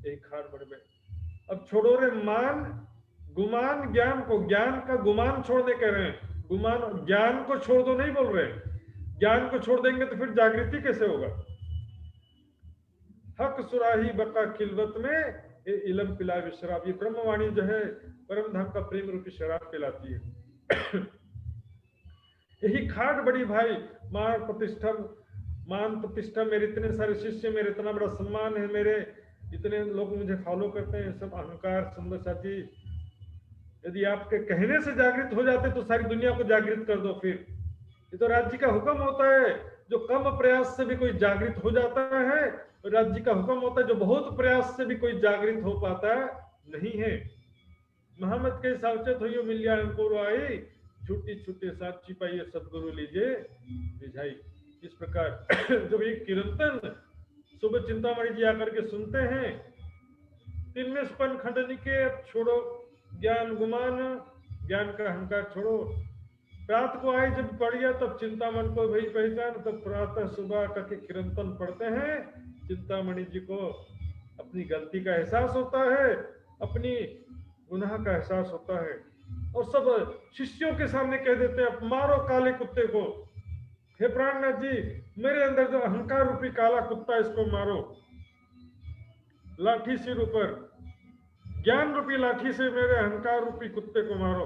एक खार बढ़ गए। अब छोड़ो रे मान गुमान ज्ञान को, ज्ञान का गुमान छोड़ने कह रहे हैं। गुमान, ज्ञान को छोड़ दो नहीं बोल रहे। ज्ञान को छोड़ देंगे तो फिर जागृति कैसे होगा? हक सुराही बका खिलवत में, ये इलम पिलाए शराब। ये ब्रह्मवाणी जो है परम धाम का प्रेम रूपी शराब पिलाती है। यही खाट बड़ी भाई, मान प्रतिष्ठा, मेरे इतने सारे शिष्य, मेरे इतना बड़ा सम्मान है, मेरे इतने लोग मुझे फॉलो करते हैं, सब अहंकार सुंदर साथी। यदि आपके कहने से जागृत हो जाते तो सारी दुनिया को जागृत कर दो। फिर ये तो राज्य का हुक्म होता है, जो कम प्रयास से भी कोई जागृत हो जाता है, राज्य का हुक्म होता है जो बहुत प्रयास से भी कोई जागृत हो पाता नहीं है। मोहम्मद के सावचेत हो मिल जाए अंकुर आई, छुट्टी छुट्टी साथ छिपाइए सदगुरु लीजिए रिझाई। इस प्रकार जब ये कीर्तन सुबह चिंतामणि जी आकर के सुनते हैं, तीन में स्पन खंडनी के, छोड़ो ज्ञान गुमान, ज्ञान का अहंकार छोड़ो। रात को आए जब पढ़िया तब चिंतामण को भाई पहचान, तब प्रातः सुबह करके कीर्तन पढ़ते हैं। चिंतामणि जी को अपनी गलती का एहसास होता है, अपनी गुनाह का एहसास होता है, और सब शिष्यों के सामने कह देते हैं मारो काले कुत्ते को। हे प्राणनाथ जी, मेरे अंदर जो अहंकार रूपी काला कुत्ता, इसको मारो लाठी सिर ऊपर, ज्ञान रूपी लाठी से मेरे अहंकार रूपी कुत्ते को मारो।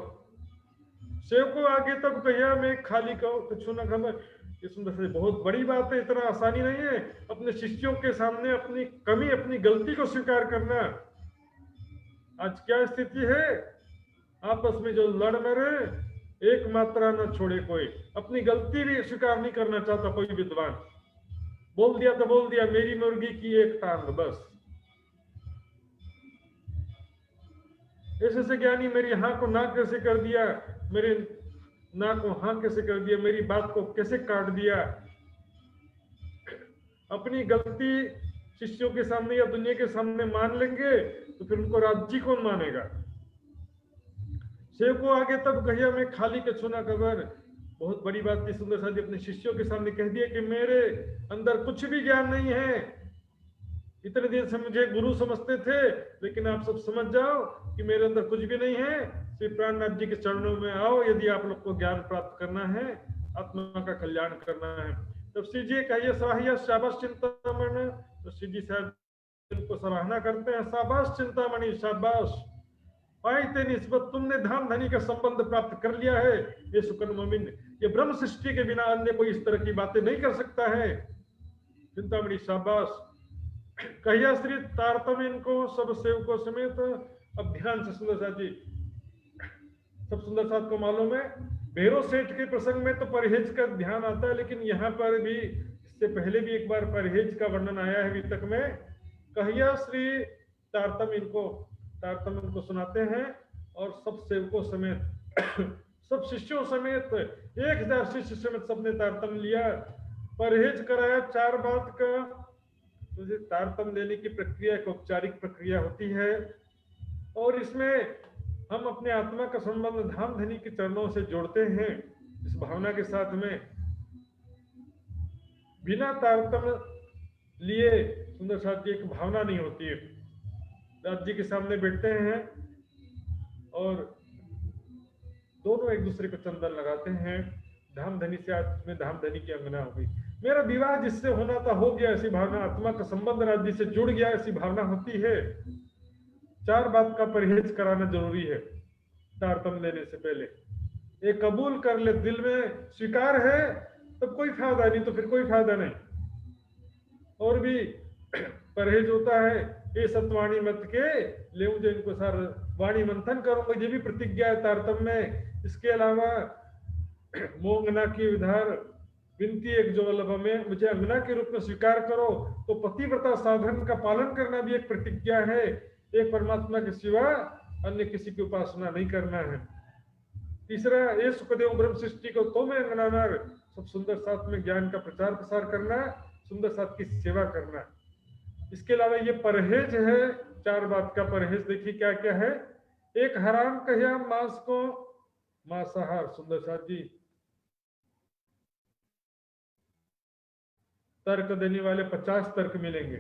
सेव को आगे तब कहिया मैं खाली कहो कुछ न खबर। ये सुंदर से बहुत बड़ी बात है, इतना आसानी नहीं है अपने शिष्यों के सामने अपनी कमी, अपनी गलती को स्वीकार करना। आज क्या स्थिति है, आपस में जो लड़ मरे, एक मात्रा न छोड़े कोई, अपनी गलती भी स्वीकार नहीं करना चाहता कोई विद्वान। बोल दिया तो बोल दिया, मेरी मुर्गी की एक टांग बस। ऐसे ज्ञानी मेरी हाँ को ना कैसे कर दिया, मेरे ना को हाँ कैसे कर दिया, मेरी बात को कैसे काट दिया। अपनी गलती शिष्यों के सामने या दुनिया के सामने मान लेंगे तो फिर उनको राज्य कौन मानेगा। सेव को आगे तब कहिया मैं खाली के छूना खबर। बहुत बड़ी बात थी, सुंदर साथी अपने शिष्यों के सामने कह दिया कि मेरे अंदर कुछ भी ज्ञान नहीं है। इतने दिन से मुझे गुरु समझते थे, लेकिन आप सब समझ जाओ कि मेरे अंदर कुछ भी नहीं है। श्री प्राणनाथ जी के चरणों में आओ, यदि आप लोग को ज्ञान प्राप्त करना है, आत्मा का कल्याण करना है। तब श्री जी कहिए सराहिया शाबाश चिंतामणि। तो श्री जी साहब इनको सराहना करते हैं, शाबाश चिंतामणि शाबाश, पाई ते निस्बत तुमने धाम धनी का संबंध प्राप्त कर लिया है। ये सुकन मोमिन ये ब्रह्म सृष्टि के बिना अन्य कोई इस तरह की बातें नहीं कर सकता है। चिंतामणि शाबाश। कहिया श्री तारतम्य इनको सब सेवकों समेत। अब ध्यान से सुंदर साथ जी, सब सुंदर साथ को मालूम है भैरव सेठ के प्रसंग में तो परहेज का ध्यान आता है, लेकिन यहाँ पर भी इससे पहले भी एक बार परहेज का वर्णन आया है वितक में। कहिया श्री तारतम्य इनको सुनाते हैं और सब सेवकों समेत सब शिष्यों समेत 1000 शिष्य समेत सबने तारतम्य लिया, परहेज कराया 4 बात का। तुझे तारतम्य लेने की प्रक्रिया एक औपचारिक प्रक्रिया होती है, और इसमें हम अपने आत्मा का संबंध धाम धनी के चरणों से जोड़ते हैं इस भावना के साथ में। बिना तारतम्य लिए सुंदर साथ जी एक भावना नहीं होती है। दास जी के सामने बैठते हैं और दोनों एक दूसरे को चंदन लगाते हैं। धाम धनी से आज में धाम धनी की अंगना हो गई, मेरा विवाह जिससे होना था हो गया, ऐसी भावना, आत्मा का संबंध राज्य से जुड़ गया, ऐसी भावना होती है। 4 बात का परहेज कराना जरूरी है तारतम्य लेने से पहले। एक कबूल कर ले, दिल में स्वीकार है तब कोई फायदा नहीं, तो फिर कोई फायदा नहीं। और भी परहेज होता है, ये सतवाणी मत के ले मुझे इनको सार वाणी मंथन करूंगा, ये भी प्रतिज्ञा है तारतम्य में। इसके अलावा मोंगना की उधार विनती एक जो वल्लभ में मुझे अंगना के रूप में स्वीकार करो, तो पतिव्रता साधन का पालन करना भी एक प्रतिज्ञा है। एक परमात्मा के सिवा अन्य किसी की उपासना नहीं करना है। तीसरा, ये सुखदेव ब्रह्म सृष्टि को तो मैं अंगना, सब सुंदर साथ में ज्ञान का प्रचार प्रसार करना, सुंदर साथ की सेवा करना। इसके अलावा ये परहेज है, 4 बात का परहेज देखिए क्या क्या है। एक, हराम कहिया मांस को मांसाहार। सुंदर साथ जी तर्क देने वाले 50 तर्क मिलेंगे।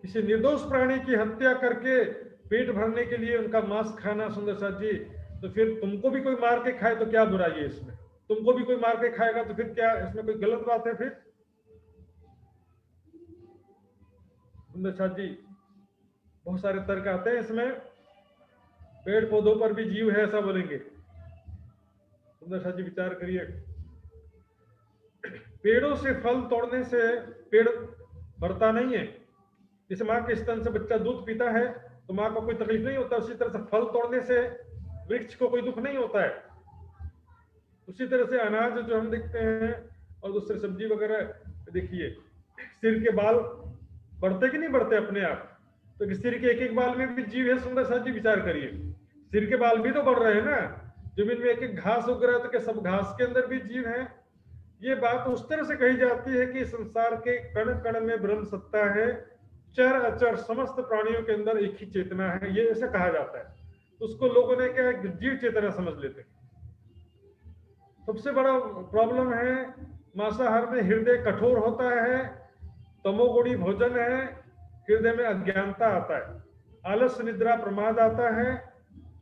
किसी निर्दोष प्राणी की हत्या करके पेट भरने के लिए उनका मांस खाना, सुंदर साथ जी, तो फिर तुमको भी कोई मार के खाए तो क्या बुराई है इसमें? तुमको भी कोई मार के खाएगा तो फिर क्या इसमें कोई गलत बात है? फिर सुंदर साथ जी बहुत सारे तर्क आते हैं इसमें। पेड़ पौधों पर भी जीव है ऐसा बोलेंगे। सुंदर साथ जी विचार करिए, पेड़ों से फल तोड़ने से पेड़ बढ़ता नहीं है। जैसे माँ के स्तन से बच्चा दूध पीता है तो माँ को कोई तकलीफ नहीं होता, उसी तरह से फल तोड़ने से वृक्ष को कोई दुख नहीं होता है। उसी तरह से अनाज जो हम देखते हैं और दूसरे सब्जी वगैरह देखिए, सिर के बाल बढ़ते कि नहीं बढ़ते अपने आप? तो सिर के एक एक बाल में भी जीव है। सुंदर साथ जी विचार करिए, सिर के बाल भी तो बढ़ रहे हैं ना। जमीन में एक एक घास उग रहा है तो क्या सब घास के अंदर भी जीव है? ये बात उस तरह से कही जाती है कि संसार के कण कण में ब्रह्म सत्ता है, चर अचर समस्त प्राणियों के अंदर एक ही चेतना है, ये ऐसा कहा जाता है। तो उसको लोगों ने क्या जीव चेतना समझ लेते हैं। सबसे बड़ा प्रॉब्लम है मांसाहार में, हृदय कठोर होता है, तमोगुणी भोजन है, हृदय में अज्ञानता आता है, आलस निद्रा प्रमाद आता है,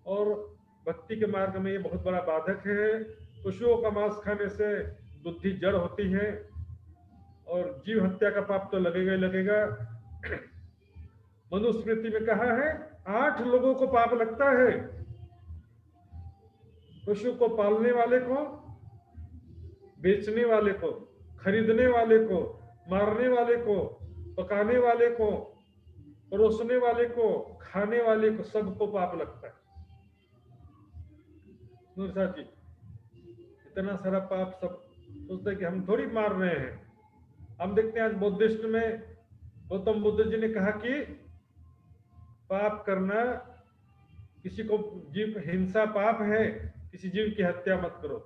और भक्ति के मार्ग में ये बहुत बड़ा बाधक है। पशुओं का मांस खाने से बुद्धि जड़ होती है और जीव हत्या का पाप तो लगेगा ही लगेगा। मनुस्मृति में कहा है 8 लोगों को पाप लगता है, पशु को पालने वाले को, बेचने वाले को, खरीदने वाले को, मारने वाले को, पकाने वाले को, परोसने वाले को, खाने वाले को, सबको पाप लगता है। नूरसा जी इतना सारा पाप, सब सोचते हैं कि हम थोड़ी मार रहे हैं। हम देखते हैं आज बौद्धिस्ट में गौतम बुद्ध जी ने कहा कि पाप करना, किसी को जीव हिंसा पाप है, किसी जीव की हत्या मत करो।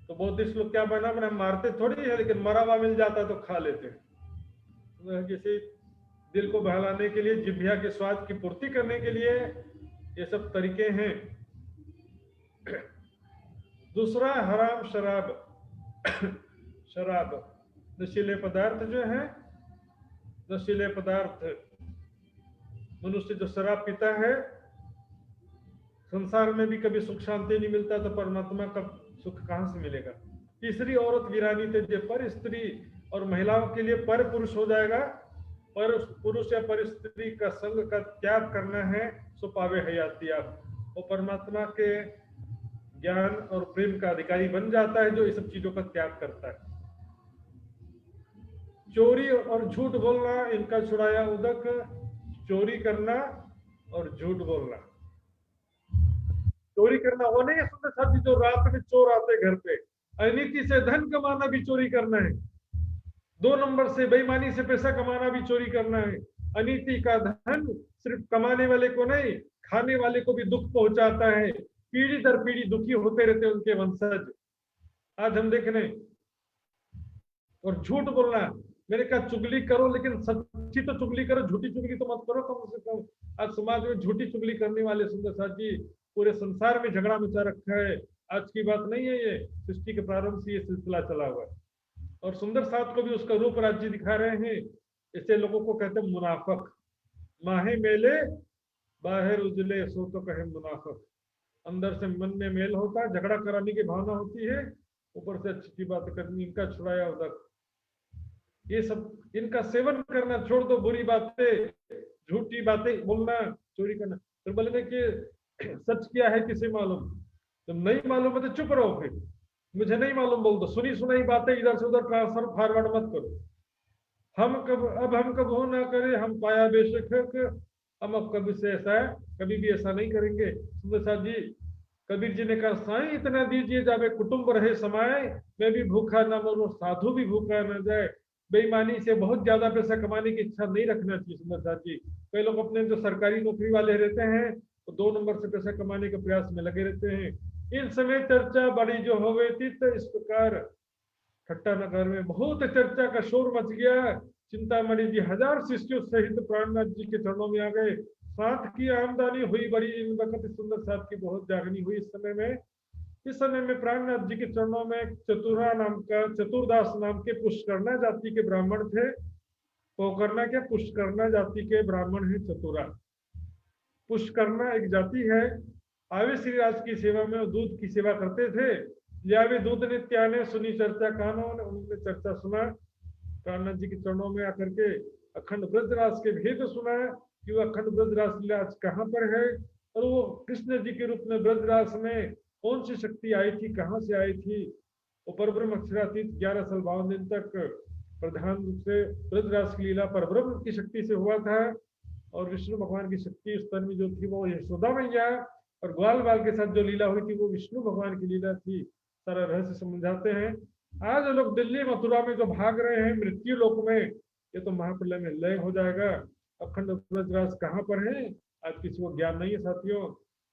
तो बौद्धिस्ट लोग क्या बना मारते थोड़ी है, लेकिन मरा हुआ मिल जाता है तो खा लेते हैं। जैसे दिल को बहलाने के लिए, जिह्वा के स्वाद की पूर्ति करने के लिए ये सब तरीके हैं। दूसरा, हराम शराब शराब नशीले पदार्थ जो है, नशीले पदार्थ, मनुष्य जो शराब पीता है, संसार में भी कभी सुख शांति नहीं मिलता तो परमात्मा का सुख कहां से मिलेगा? तीसरी, औरत वीरानी तेजे पर स्त्री, और महिलाओं के लिए पर पुरुष हो जाएगा। पर पुरुष या पर स्त्री का संग का त्याग करना है, सो पावे हयाती आप। वो परमात्मा के ज्ञान और प्रेम का अधिकारी बन जाता है, जो ये सब चीजों का त्याग करता है। चोरी और झूठ बोलना इनका छुड़ाया उदक, चोरी करना और झूठ बोलना। चोरी करना वो नहीं है सुंदर साथी जो रात में चोर आते घर पे, अनिति से धन कमाना भी चोरी करना है, 2 नंबर से बेईमानी से पैसा कमाना भी चोरी करना है। अनीति का धन सिर्फ कमाने वाले को नहीं, खाने वाले को भी दुख पहुंचाता है, पीढ़ी दर पीढ़ी दुखी होते रहते उनके वंशज। आज हम देख रहे हैं। और झूठ बोलना, मैंने कहा चुगली करो लेकिन सच्ची तो चुगली करो, झूठी चुगली तो मत करो कम से कम। आज समाज में झूठी चुगली करने वाले सुंदर साथ जी पूरे संसार में झगड़ा मचा रखा है। आज की बात नहीं है, ये सृष्टि के प्रारंभ से ये सिलसिला चला हुआ है। और सुंदर साथ को भी उसका रूप राज्य दिखा रहे हैं। ऐसे लोगों को कहते हैं मुनाफक। माहे मेले बाहर उजले सो तो कहे मुनाफक। अंदर से मन में मेल होता है, झगड़ा कराने की भावना होती है, ऊपर से अच्छी बात करनी। इनका छुड़ाया उधर, ये सब इनका सेवन करना छोड़ दो, बुरी बातें झूठी बातें बोलना, चोरी करना। फिर बोलेंगे कि सच क्या है किसे मालूम, तो नहीं मालूम है तो चुप रहो, फिर मुझे नहीं मालूम बोल दो। सुनी सुनाई बातें इधर से उधर ट्रांसफर फॉरवर्ड मत करो। हम कब हो ना करे, हम पाया बेशक, हम अब कभी से ऐसा है कभी भी ऐसा नहीं करेंगे। सुंदर साथ जी, कबीर जी ने कहा साईं इतना दीजिए जावे कुटुंब रहे समाये, मैं भी भूखा ना मरूं साधु भी भूखा न जाए। बेईमानी से बहुत ज्यादा पैसा कमाने की इच्छा नहीं रखना चाहिए सुंदर साथ जी। कई लोग अपने जो सरकारी नौकरी वाले रहते हैं तो 2 नंबर से पैसा कमाने के प्रयास में लगे रहते हैं। इन समय चर्चा बड़ी जो होवे थी, तो इस प्रकार ठट्टा नगर में बहुत चर्चा का शोर मच गया। चिंतामणि जी 1000 शिष्यों सहित प्राणनाथ जी के चरणों में आ गए। साथ की आमदनी हुई बड़ी, इन वक्त सुंदर साथ की बहुत जागनी हुई। इस समय में प्राणनाथ जी के चरणों में चतुरा नाम का चतुरदास नाम के पुष्करना जाति के ब्राह्मण थे। पोकरना के पुष्करना जाति के ब्राह्मण है चतुरा। पुष्करना एक जाति है। आवे श्री राज की सेवा में दूध की सेवा करते थे। यावे दूध नित्याने सुनी चर्चा कानों, उन्होंने चर्चा सुना। प्राणनाथ जी के चरणों में आकर के अखंड ब्रजरास के भेद सुना कि वो अखंड ब्रजरास लीला आज कहाँ पर है, और वो कृष्ण जी के रूप में ब्रजरास में कौन सी शक्ति आई थी, कहाँ से आई थी। वो परब्रह्म अक्षरातीत 11 साल 52 दिन तक प्रधान रूप से ब्रजरास की लीला परब्रह्म की शक्ति से हुआ था। और विष्णु भगवान की शक्ति उस तन में जो थी वो यशोदा मैया, और ग्वाल बाल के साथ जो लीला हुई थी वो विष्णु भगवान की लीला थी। सारा रहस्य समझाते हैं। आज लोग दिल्ली मथुरा में जो भाग रहे हैं मृत्यु लोक में, ये तो महाप्रलय में लय हो जाएगा। अखंड ब्रजरास कहाँ पर है आज किसी को ज्ञान नहीं है साथियों।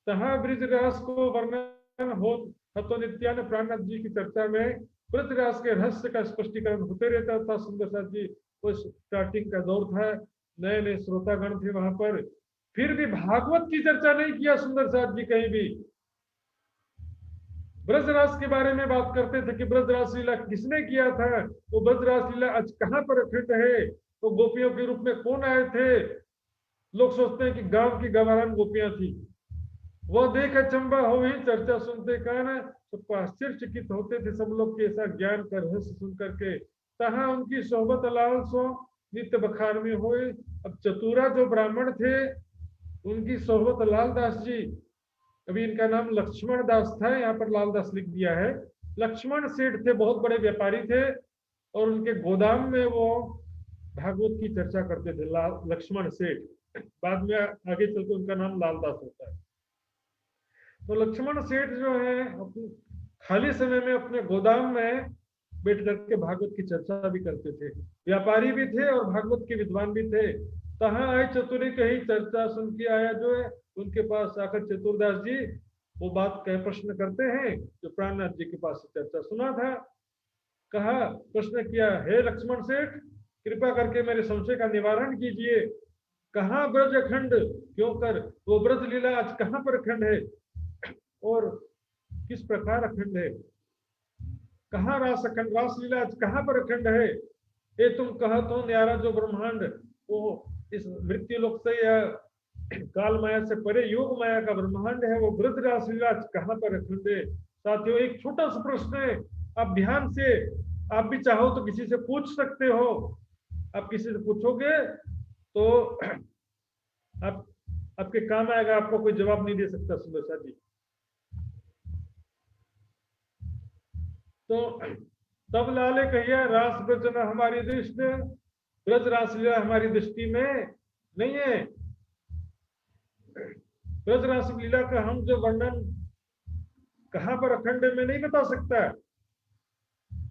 तहाँ ब्रजरास को वर्णन हो तो नित्यान प्राणनाथ जी की चर्चा में ब्रजरास के रहस्य का स्पष्टीकरण होते रहता था। सुंदर साथ जी वो स्टार्टिंग का दौर था, नए नए श्रोतागण थे वहां पर, फिर भी भागवत की चर्चा नहीं किया सुंदर साथ जी कहीं भी। ब्रजरास के बारे में बात करते थे कि ब्रजरास लीला किसने किया था, वो ब्रजरास लीला आज कहाँ पर फिट है, तो गोपियों के रूप में कौन आए थे। लोग सोचते हैं कि गांव की गवारान गोपियां थी। वह देख चंबा हो ही चर्चा सुनते कान, सबको आश्चर्यचकित होते थे सब लोग के ऐसा ज्ञान का रहस्य सुन करके। तहाँ उनकी सोहबत लाल सो नित्य बखार में हुए। अब चतुरा जो ब्राह्मण थे उनकी सोहबत लाल दास जी, अभी इनका नाम लक्ष्मण दास था, यहाँ पर लाल दास लिख दिया है। लक्ष्मण सेठ थे, बहुत बड़े व्यापारी थे, और उनके गोदाम में वो भागवत की चर्चा करते थे। लक्ष्मण सेठ, बाद में आगे चलकर उनका नाम लालदास होता है। तो लक्ष्मण सेठ जो है अपने खाली समय में अपने गोदाम में बैठ करके भागवत की चर्चा भी करते थे। व्यापारी भी थे और भागवत के विद्वान भी थे। तहाँ आए चतुरी कही चर्चा सुन के आया जो है, उनके पास आकर चतुरदास जी वो बात कह प्रश्न करते हैं जो प्राणनाथ जी के पास चर्चा सुना था। कहा, प्रश्न किया, हे लक्ष्मण सेठ कृपा करके मेरे संशय का निवारण कीजिए। कहाँ ब्रज अखंड क्यों कर, वो ब्रज लीला आज कहाँ पर अखंड है और किस प्रकार अखंड है। कहाँ रास अखंड, रास लीला आज कहाँ पर अखंड है। ये तुम कहत हो न्यारा जो ब्रह्मांड वो इस मृत्यु लोक से या काल माया से परे योग माया का ब्रह्मांड है, वो ब्रज रास लीला आज कहाँ पर अखंड है। साथियों एक छोटा सा प्रश्न है, आप ध्यान से, आप भी चाहो तो किसी से पूछ सकते हो। आप किसी से पूछोगे तो आप आपके काम आएगा, आपको कोई जवाब नहीं दे सकता सुंदर जी। तो तब लाले कहिए रास ब्रज न हमारी दृष्टि, ब्रज रासलीला हमारी दृष्टि में नहीं है। ब्रज रासलीला का हम जो वर्णन कहां पर अखंड में नहीं बता सकता।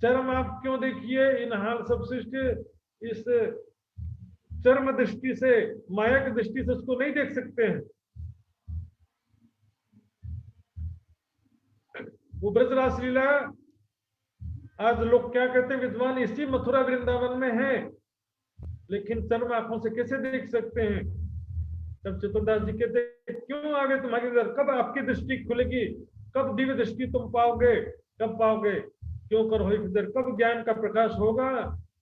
चरम आप क्यों देखिए इन हाल सब सृष्टि, इस चरम दृष्टि से, माया की दृष्टि से उसको नहीं देख सकते हैं। वो ब्रज रासलीला आज लोग क्या कहते हैं, विद्वान इसी मथुरा वृंदावन में है, लेकिन चरम आंखों से कैसे देख सकते हैं। तब चतुर्दास जी कहते क्यों आगे तुम्हारी नजर, कब आपकी दृष्टि खुलेगी, कब दिव्य दृष्टि तुम पाओगे, कब पाओगे, क्यों करो इधर, कब ज्ञान का प्रकाश होगा।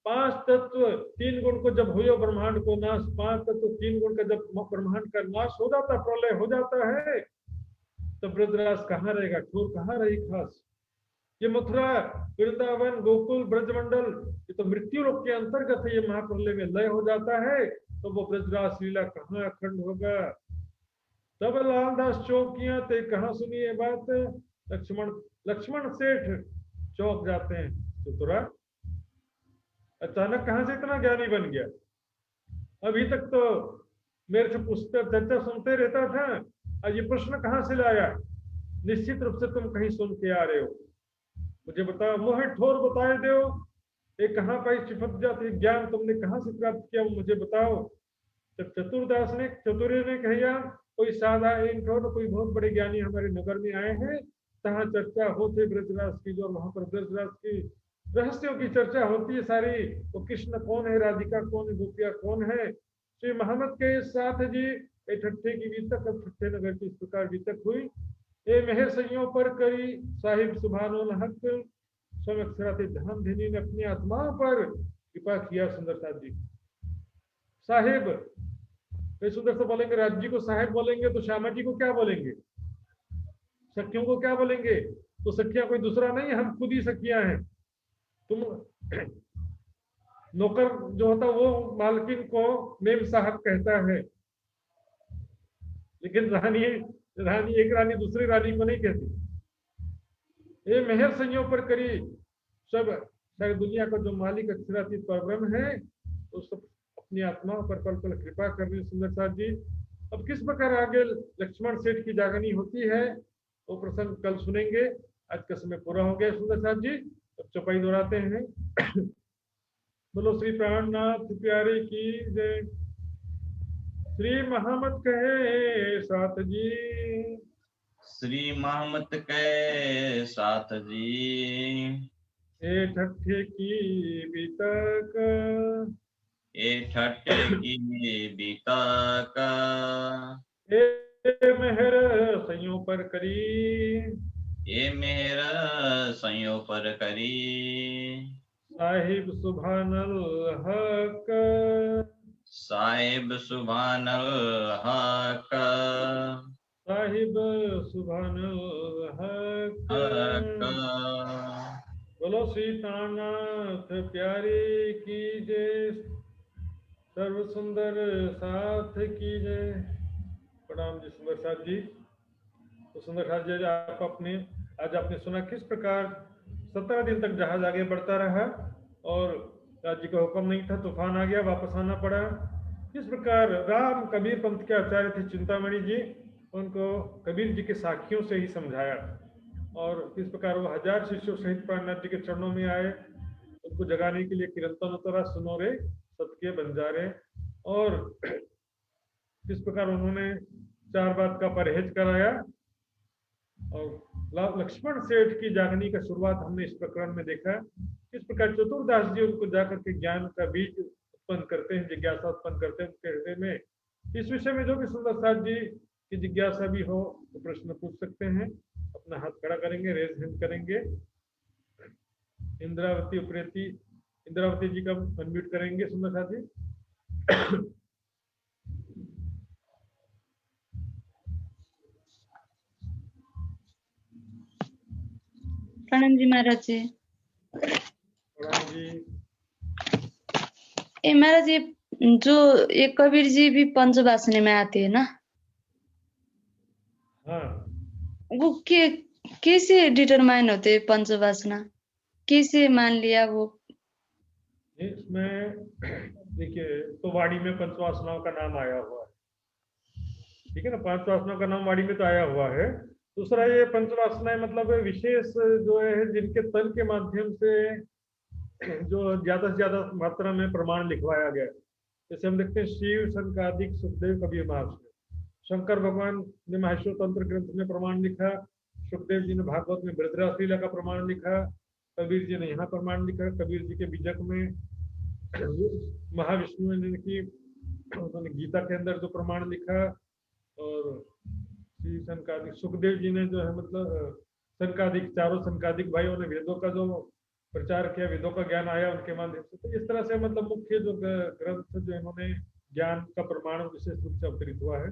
पांच तत्व तीन गुण को जब हुए ब्रह्मांड को नाश, पांच तत्व तीन गुण का जब ब्रह्मांड का नाश हो जाता, प्रलय हो जाता है, तो ब्रजरास कहाँ रहेगा, ठोर कहाँ रही खास। ये मथुरा वृंदावन गोकुल ब्रजमंडल ये तो मृत्यु लोक के अंतर्गत है, ये महाप्रलय में लय हो जाता है, तो वो ब्रजरास लीला कहाँ अखंड होगा। तब लालदास चौकियां ते कहाँ सुनी ये बात, लक्ष्मण सेठ चौक जाते हैं, चतुरा अचानक कहां से इतना ज्ञानी बन गया। अभी तक तो मेरे से पुस्तक चर्चा सुनते रहता था, आज ये प्रश्न कहां से लाया। निश्चित रूप से तुम कहीं सुन के आ रहे हो, मुझे बताओ, मोहे ठोर बताए दो, ये कहाँ पाई चिपक जाती ज्ञान, तुमने कहां से प्राप्त किया, मुझे बताओ। तब चतुर्दास ने, चतुरे ने कहा, कोई सादा इन ठोर, कोई बहुत बड़े ज्ञानी हमारे नगर में आए हैं, तहाँ चर्चा होती ब्रजराज की, जो वहां पर ब्रजराज की रहस्यों की चर्चा होती है सारी, वो कृष्ण कौन है, राधिका कौन है, गोपिया कौन है। श्री मोहम्मद के साथ जी ए ठट्ठे की बीतक, अब ठट्ठे नगर की इस प्रकार बीतक हुई। ए मेहर सइयों पर करी साहिब सुभानुल हक, स्वयं अक्षराते ध्यान धनी ने अपनी आत्मा पर कृपा किया। सुंदरता जी साहिब, सुंदर से बोलेंगे, राज जी को साहिब बोलेंगे तो श्यामा जी को क्या बोलेंगे, सखियों को क्या बोलेंगे, तो सखियां कोई दूसरा नहीं, हम खुद ही सखियां हैं। तुम नौकर जो होता वो मालकिन को मेम साहब कहता है, लेकिन रानी एक रानी दूसरी रानी को नहीं कहती। ये मेहर संयोग पर करी सब, सारी दुनिया का जो मालिक अक्षरातीत परब्रह्म है, उस अपनी आत्मा पर पल पल कृपा कर रही सुंदरता जी। अब किस प्रकार आगे लक्ष्मण सेठ की जागनी होती है वो प्रसंग कल सुनेंगे। आज का समय पूरा हो गया सुंदरता जी, अब चौपाई दोहराते हैं। बोलो श्री प्राणनाथ प्यारे की जय। श्री मोहम्मद कहे साथ जी, श्री मोहम्मद के साथ जी, ए ठट्ठे की बीतक, ए ठट्ठे की बीतक, ए मेहर सइयों पर करी, ए मेहर सइयों पर करी, साहिब सुभानल हक, साहिब सुभानल हक, साहिब सुभानल हक। बोलो श्री प्राणनाथ प्यारे की जय, सर्व सुंदर साथ की जय। प्रणाम जी सुंदर साथ जी। तो सुंदर साथ जी, आज आपने सुना किस प्रकार 17 दिन तक जहाज आगे बढ़ता रहा और राज्य का हुक्म नहीं था, तूफान आ गया, वापस आना पड़ा। किस प्रकार राम कबीर पंथ के आचार्य थे चिंतामणि जी, उनको कबीर जी के साखियों से ही समझाया, और किस प्रकार वो 1000 शिष्यों सहित प्राणनाथ जी के चरणों में आए, उनको जगाने के लिए कीर्तन उतरा, सुनो रे सत्य बंजारे, और किस प्रकार उन्होंने 4 बात का परहेज कराया। और लक्ष्मण सेठ की जागनी का शुरुआत हमने इस प्रकरण में देखा, किस प्रकार चतुर्दास जी उनको जाकर के ज्ञान का बीज उत्पन्न करते हैं, जिज्ञासा उत्पन्न करते हैं उनके हृदय में। इस विषय में जो भी सुंदर साथ जी की जिज्ञासा भी हो तो प्रश्न पूछ सकते हैं, अपना हाथ खड़ा करेंगे, रेज हैंड करेंगे। इंद्रावती जी का अनम्यूट करेंगे सुंदर साथ जी। प्रणाम जी महाराज जी। प्रणाम जी। ए महाराज जी, जो ये कबीर जी भी पंचवासनी में आते हैं ना, हाँ, वो कैसे डिटरमाइन होते हैं पंचवासना? कैसे मान लिया वो? इसमें देखिए, तो वाणी में पंचवासनाओं का नाम आया हुआ है, ठीक है ना। पंचवासनाओं का नाम वाणी में तो आया हुआ है। दूसरा, ये पंचवासनाएं मतलब विशेष जो है, जिनके तन के माध्यम से जो ज्यादा से ज्यादा मात्रा में प्रमाण लिखवाया गया है। जैसे हम देखते हैं शिव सनकादिक सुखदेव कबीर महर्षि, शंकर भगवान ने माहेश्वर तंत्र ग्रंथ में प्रमाण लिखा, सुखदेव जी ने भागवत में वृद्रास लीला का प्रमाण लिखा, कबीर जी ने यहाँ प्रमाण लिखा, कबीर जी के बीजक में महाविष्णु ने की उन्होंने गीता के अंदर जो प्रमाण लिखा, और श्री सनकादिक सुखदेव जी ने जो है मतलब सनकादिक, चारों सनकादिक भाइयों ने वेदों का जो प्रचार किया, वेदों का ज्ञान आया उनके माध्यम से। तो इस तरह से मतलब मुख्य जो ग्रंथ जो इन्होंने ज्ञान का प्रमाण विशेष रूप से अवतरित हुआ है।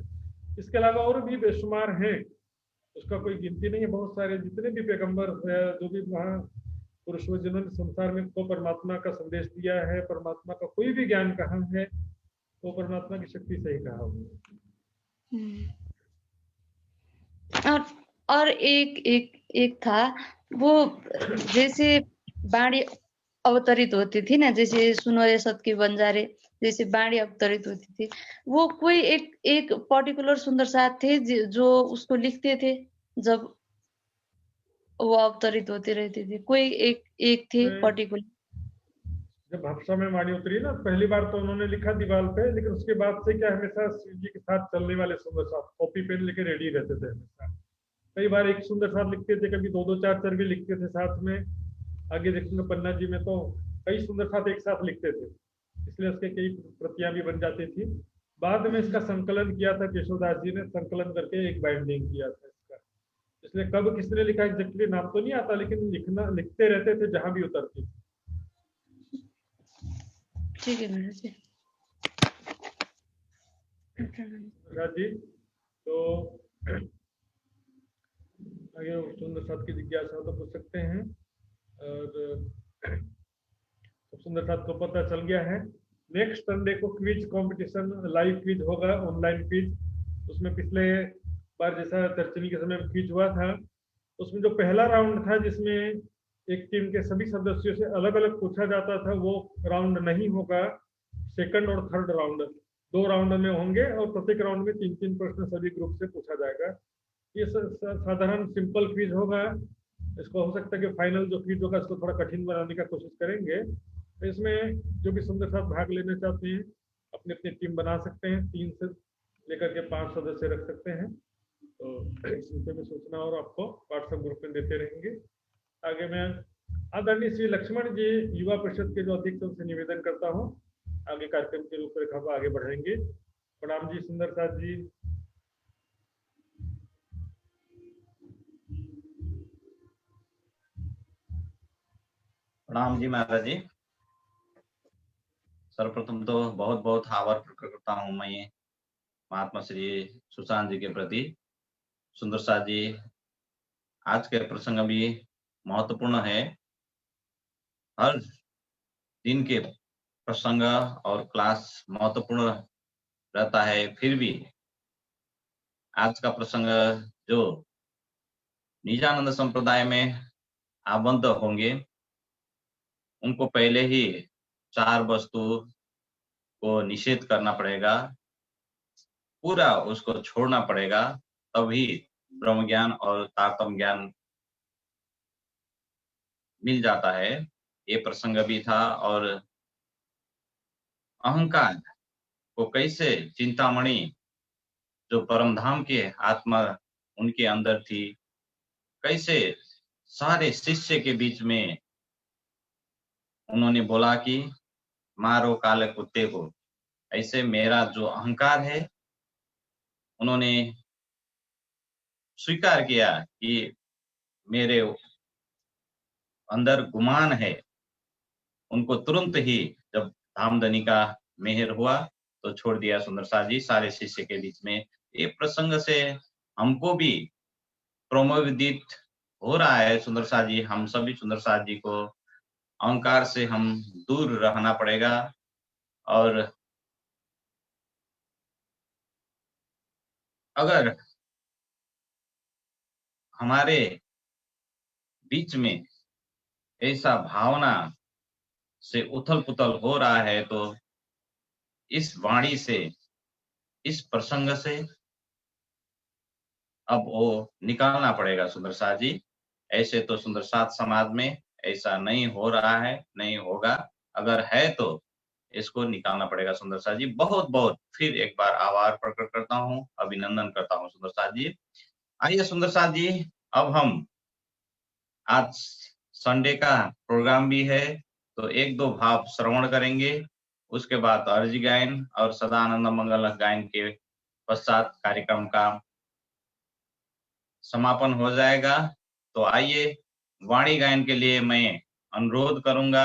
इसके अलावा और भी बेशुमार हैं, उसका कोई गिनती नहीं है। बहुत सारे जितने भी पैगंबर जो भी पुरुष जिन्होंने संसार में तो परमात्मा का संदेश दिया है, परमात्मा का कोई भी ज्ञान कहाँ है, वो परमात्मा की शक्ति से ही कहा हुआ। और एक एक एक था वो, जैसे बाणी अवतरित होती थी ना, जैसे सुनो ये सत की बंजारे, जैसे बाणी अवतरित होती थी, वो कोई एक एक पर्टिकुलर सुंदर साथ थे जो उसको लिखते थे जब वो अवतरित होती रहती थी, कोई एक एक थे पर्टिकुलर। जब भाषा में वाणी उतरी ना पहली बार, तो उन्होंने लिखा दीवार पे, लेकिन उसके बाद से क्या, हमेशा शिव जी के साथ चलने वाले सुंदर साथ कॉपी पेन लेके रेडी रहते थे हमेशा। कई बार एक सुंदर साथ लिखते थे, कभी दो दो चार चार भी लिखते थे साथ में। आगे देखेंगे पन्ना जी में तो कई सुंदर साथ एक साथ लिखते थे, इसलिए उसके कई प्रतियां भी बन जाती थी। बाद में इसका संकलन किया था केशवदास जी ने, संकलन करके एक बाइंडिंग किया था इसका। इसलिए कब किसने लिखा एग्जैक्टली नाम तो नहीं आता, लेकिन लिखते रहते थे जहां भी उतरती। ठीक है महाराज जी। जी, तो आगे सुंदर साथ की जिज्ञासा तो पूछ सकते हैं। और सुंदर साथ को पता चल गया है। नेक्स्ट संडे को क्विज कंपटीशन, लाइव क्विज होगा, ऑनलाइन क्विज। उसमें पिछले बार जैसा तर्जनी के समय क्विज हुआ था, उसमें जो पहला राउंड था जिसमें एक टीम के सभी सदस्यों से अलग अलग पूछा जाता था, वो राउंड नहीं होगा। सेकंड और थर्ड राउंड, दो राउंड में होंगे, और प्रत्येक राउंड में 3-3 प्रश्न सभी ग्रुप से पूछा जाएगा। ये साधारण सिंपल क्विज होगा। इसको हो सकता है कि फाइनल जो क्विज होगा इसको थोड़ा कठिन बनाने का कोशिश करेंगे। तो इसमें जो भी सुंदर साथ भाग लेना चाहते हैं अपनी अपनी टीम बना सकते हैं, 3 से लेकर के 5 सदस्य रख सकते हैं। तो इस विषय में सूचना और आपको व्हाट्सएप ग्रुप में देते रहेंगे। आगे मैं आदरणीय श्री लक्ष्मण जी युवा परिषद के जो अध्यक्ष उनसे निवेदन करता हूँ, आगे कार्यक्रम की रूपरेखा को आगे बढ़ाएंगे। प्रणाम जी सुंदर साथ जी। प्रणाम जी महाराज जी। सर्वप्रथम तो बहुत बहुत आभार प्रकट करता हूँ मैं महात्मा श्री सुशांत जी के प्रति। सुंदर साथ जी, आज के प्रसंग भी महत्वपूर्ण है। हर दिन के प्रसंग और क्लास महत्वपूर्ण रहता है, फिर भी आज का प्रसंग जो निजानंद संप्रदाय में आबद्ध होंगे उनको पहले ही 4 वस्तु को निषेध करना पड़ेगा, पूरा उसको छोड़ना पड़ेगा, तभी ब्रह्म ज्ञान और तारतम्य ज्ञान मिल जाता है। ये प्रसंग भी था। और अहंकार को कैसे चिंतामणि जो परम धाम की आत्मा उनके अंदर थी, कैसे सारे शिष्य के बीच में उन्होंने बोला कि मारो काले कुत्ते को। ऐसे मेरा जो अहंकार है उन्होंने स्वीकार किया कि मेरे अंदर गुमान है। उनको तुरंत ही जब धामधनी का मेहर हुआ तो छोड़ दिया सुंदर साथ जी सारे शिष्य के बीच में। ये प्रसंग से हमको भी प्रमोदित हो रहा है सुंदर साथ जी। हम सभी सुंदर साथ जी को अहंकार से हम दूर रहना पड़ेगा। और अगर हमारे बीच में ऐसा भावना से उथल पुथल हो रहा है, तो इस वाणी से, इस प्रसंग से अब वो निकालना पड़ेगा सुंदर साथ जी। ऐसे तो सुंदर साथ समाज में ऐसा नहीं हो रहा है, नहीं होगा। अगर है तो इसको निकालना पड़ेगा सुंदर साथ जी। बहुत बहुत फिर एक बार आभार प्रकट करता हूँ, अभिनंदन करता हूँ सुंदर साथ जी। आइए सुंदर साथ जी, अब हम आज संडे का प्रोग्राम भी है, तो एक दो भाव श्रवण करेंगे। उसके बाद अर्जी गायन और सदानंद मंगल गायन के पश्चात कार्यक्रम का समापन हो जाएगा। तो आइए, वाणी गायन के लिए मैं अनुरोध करूंगा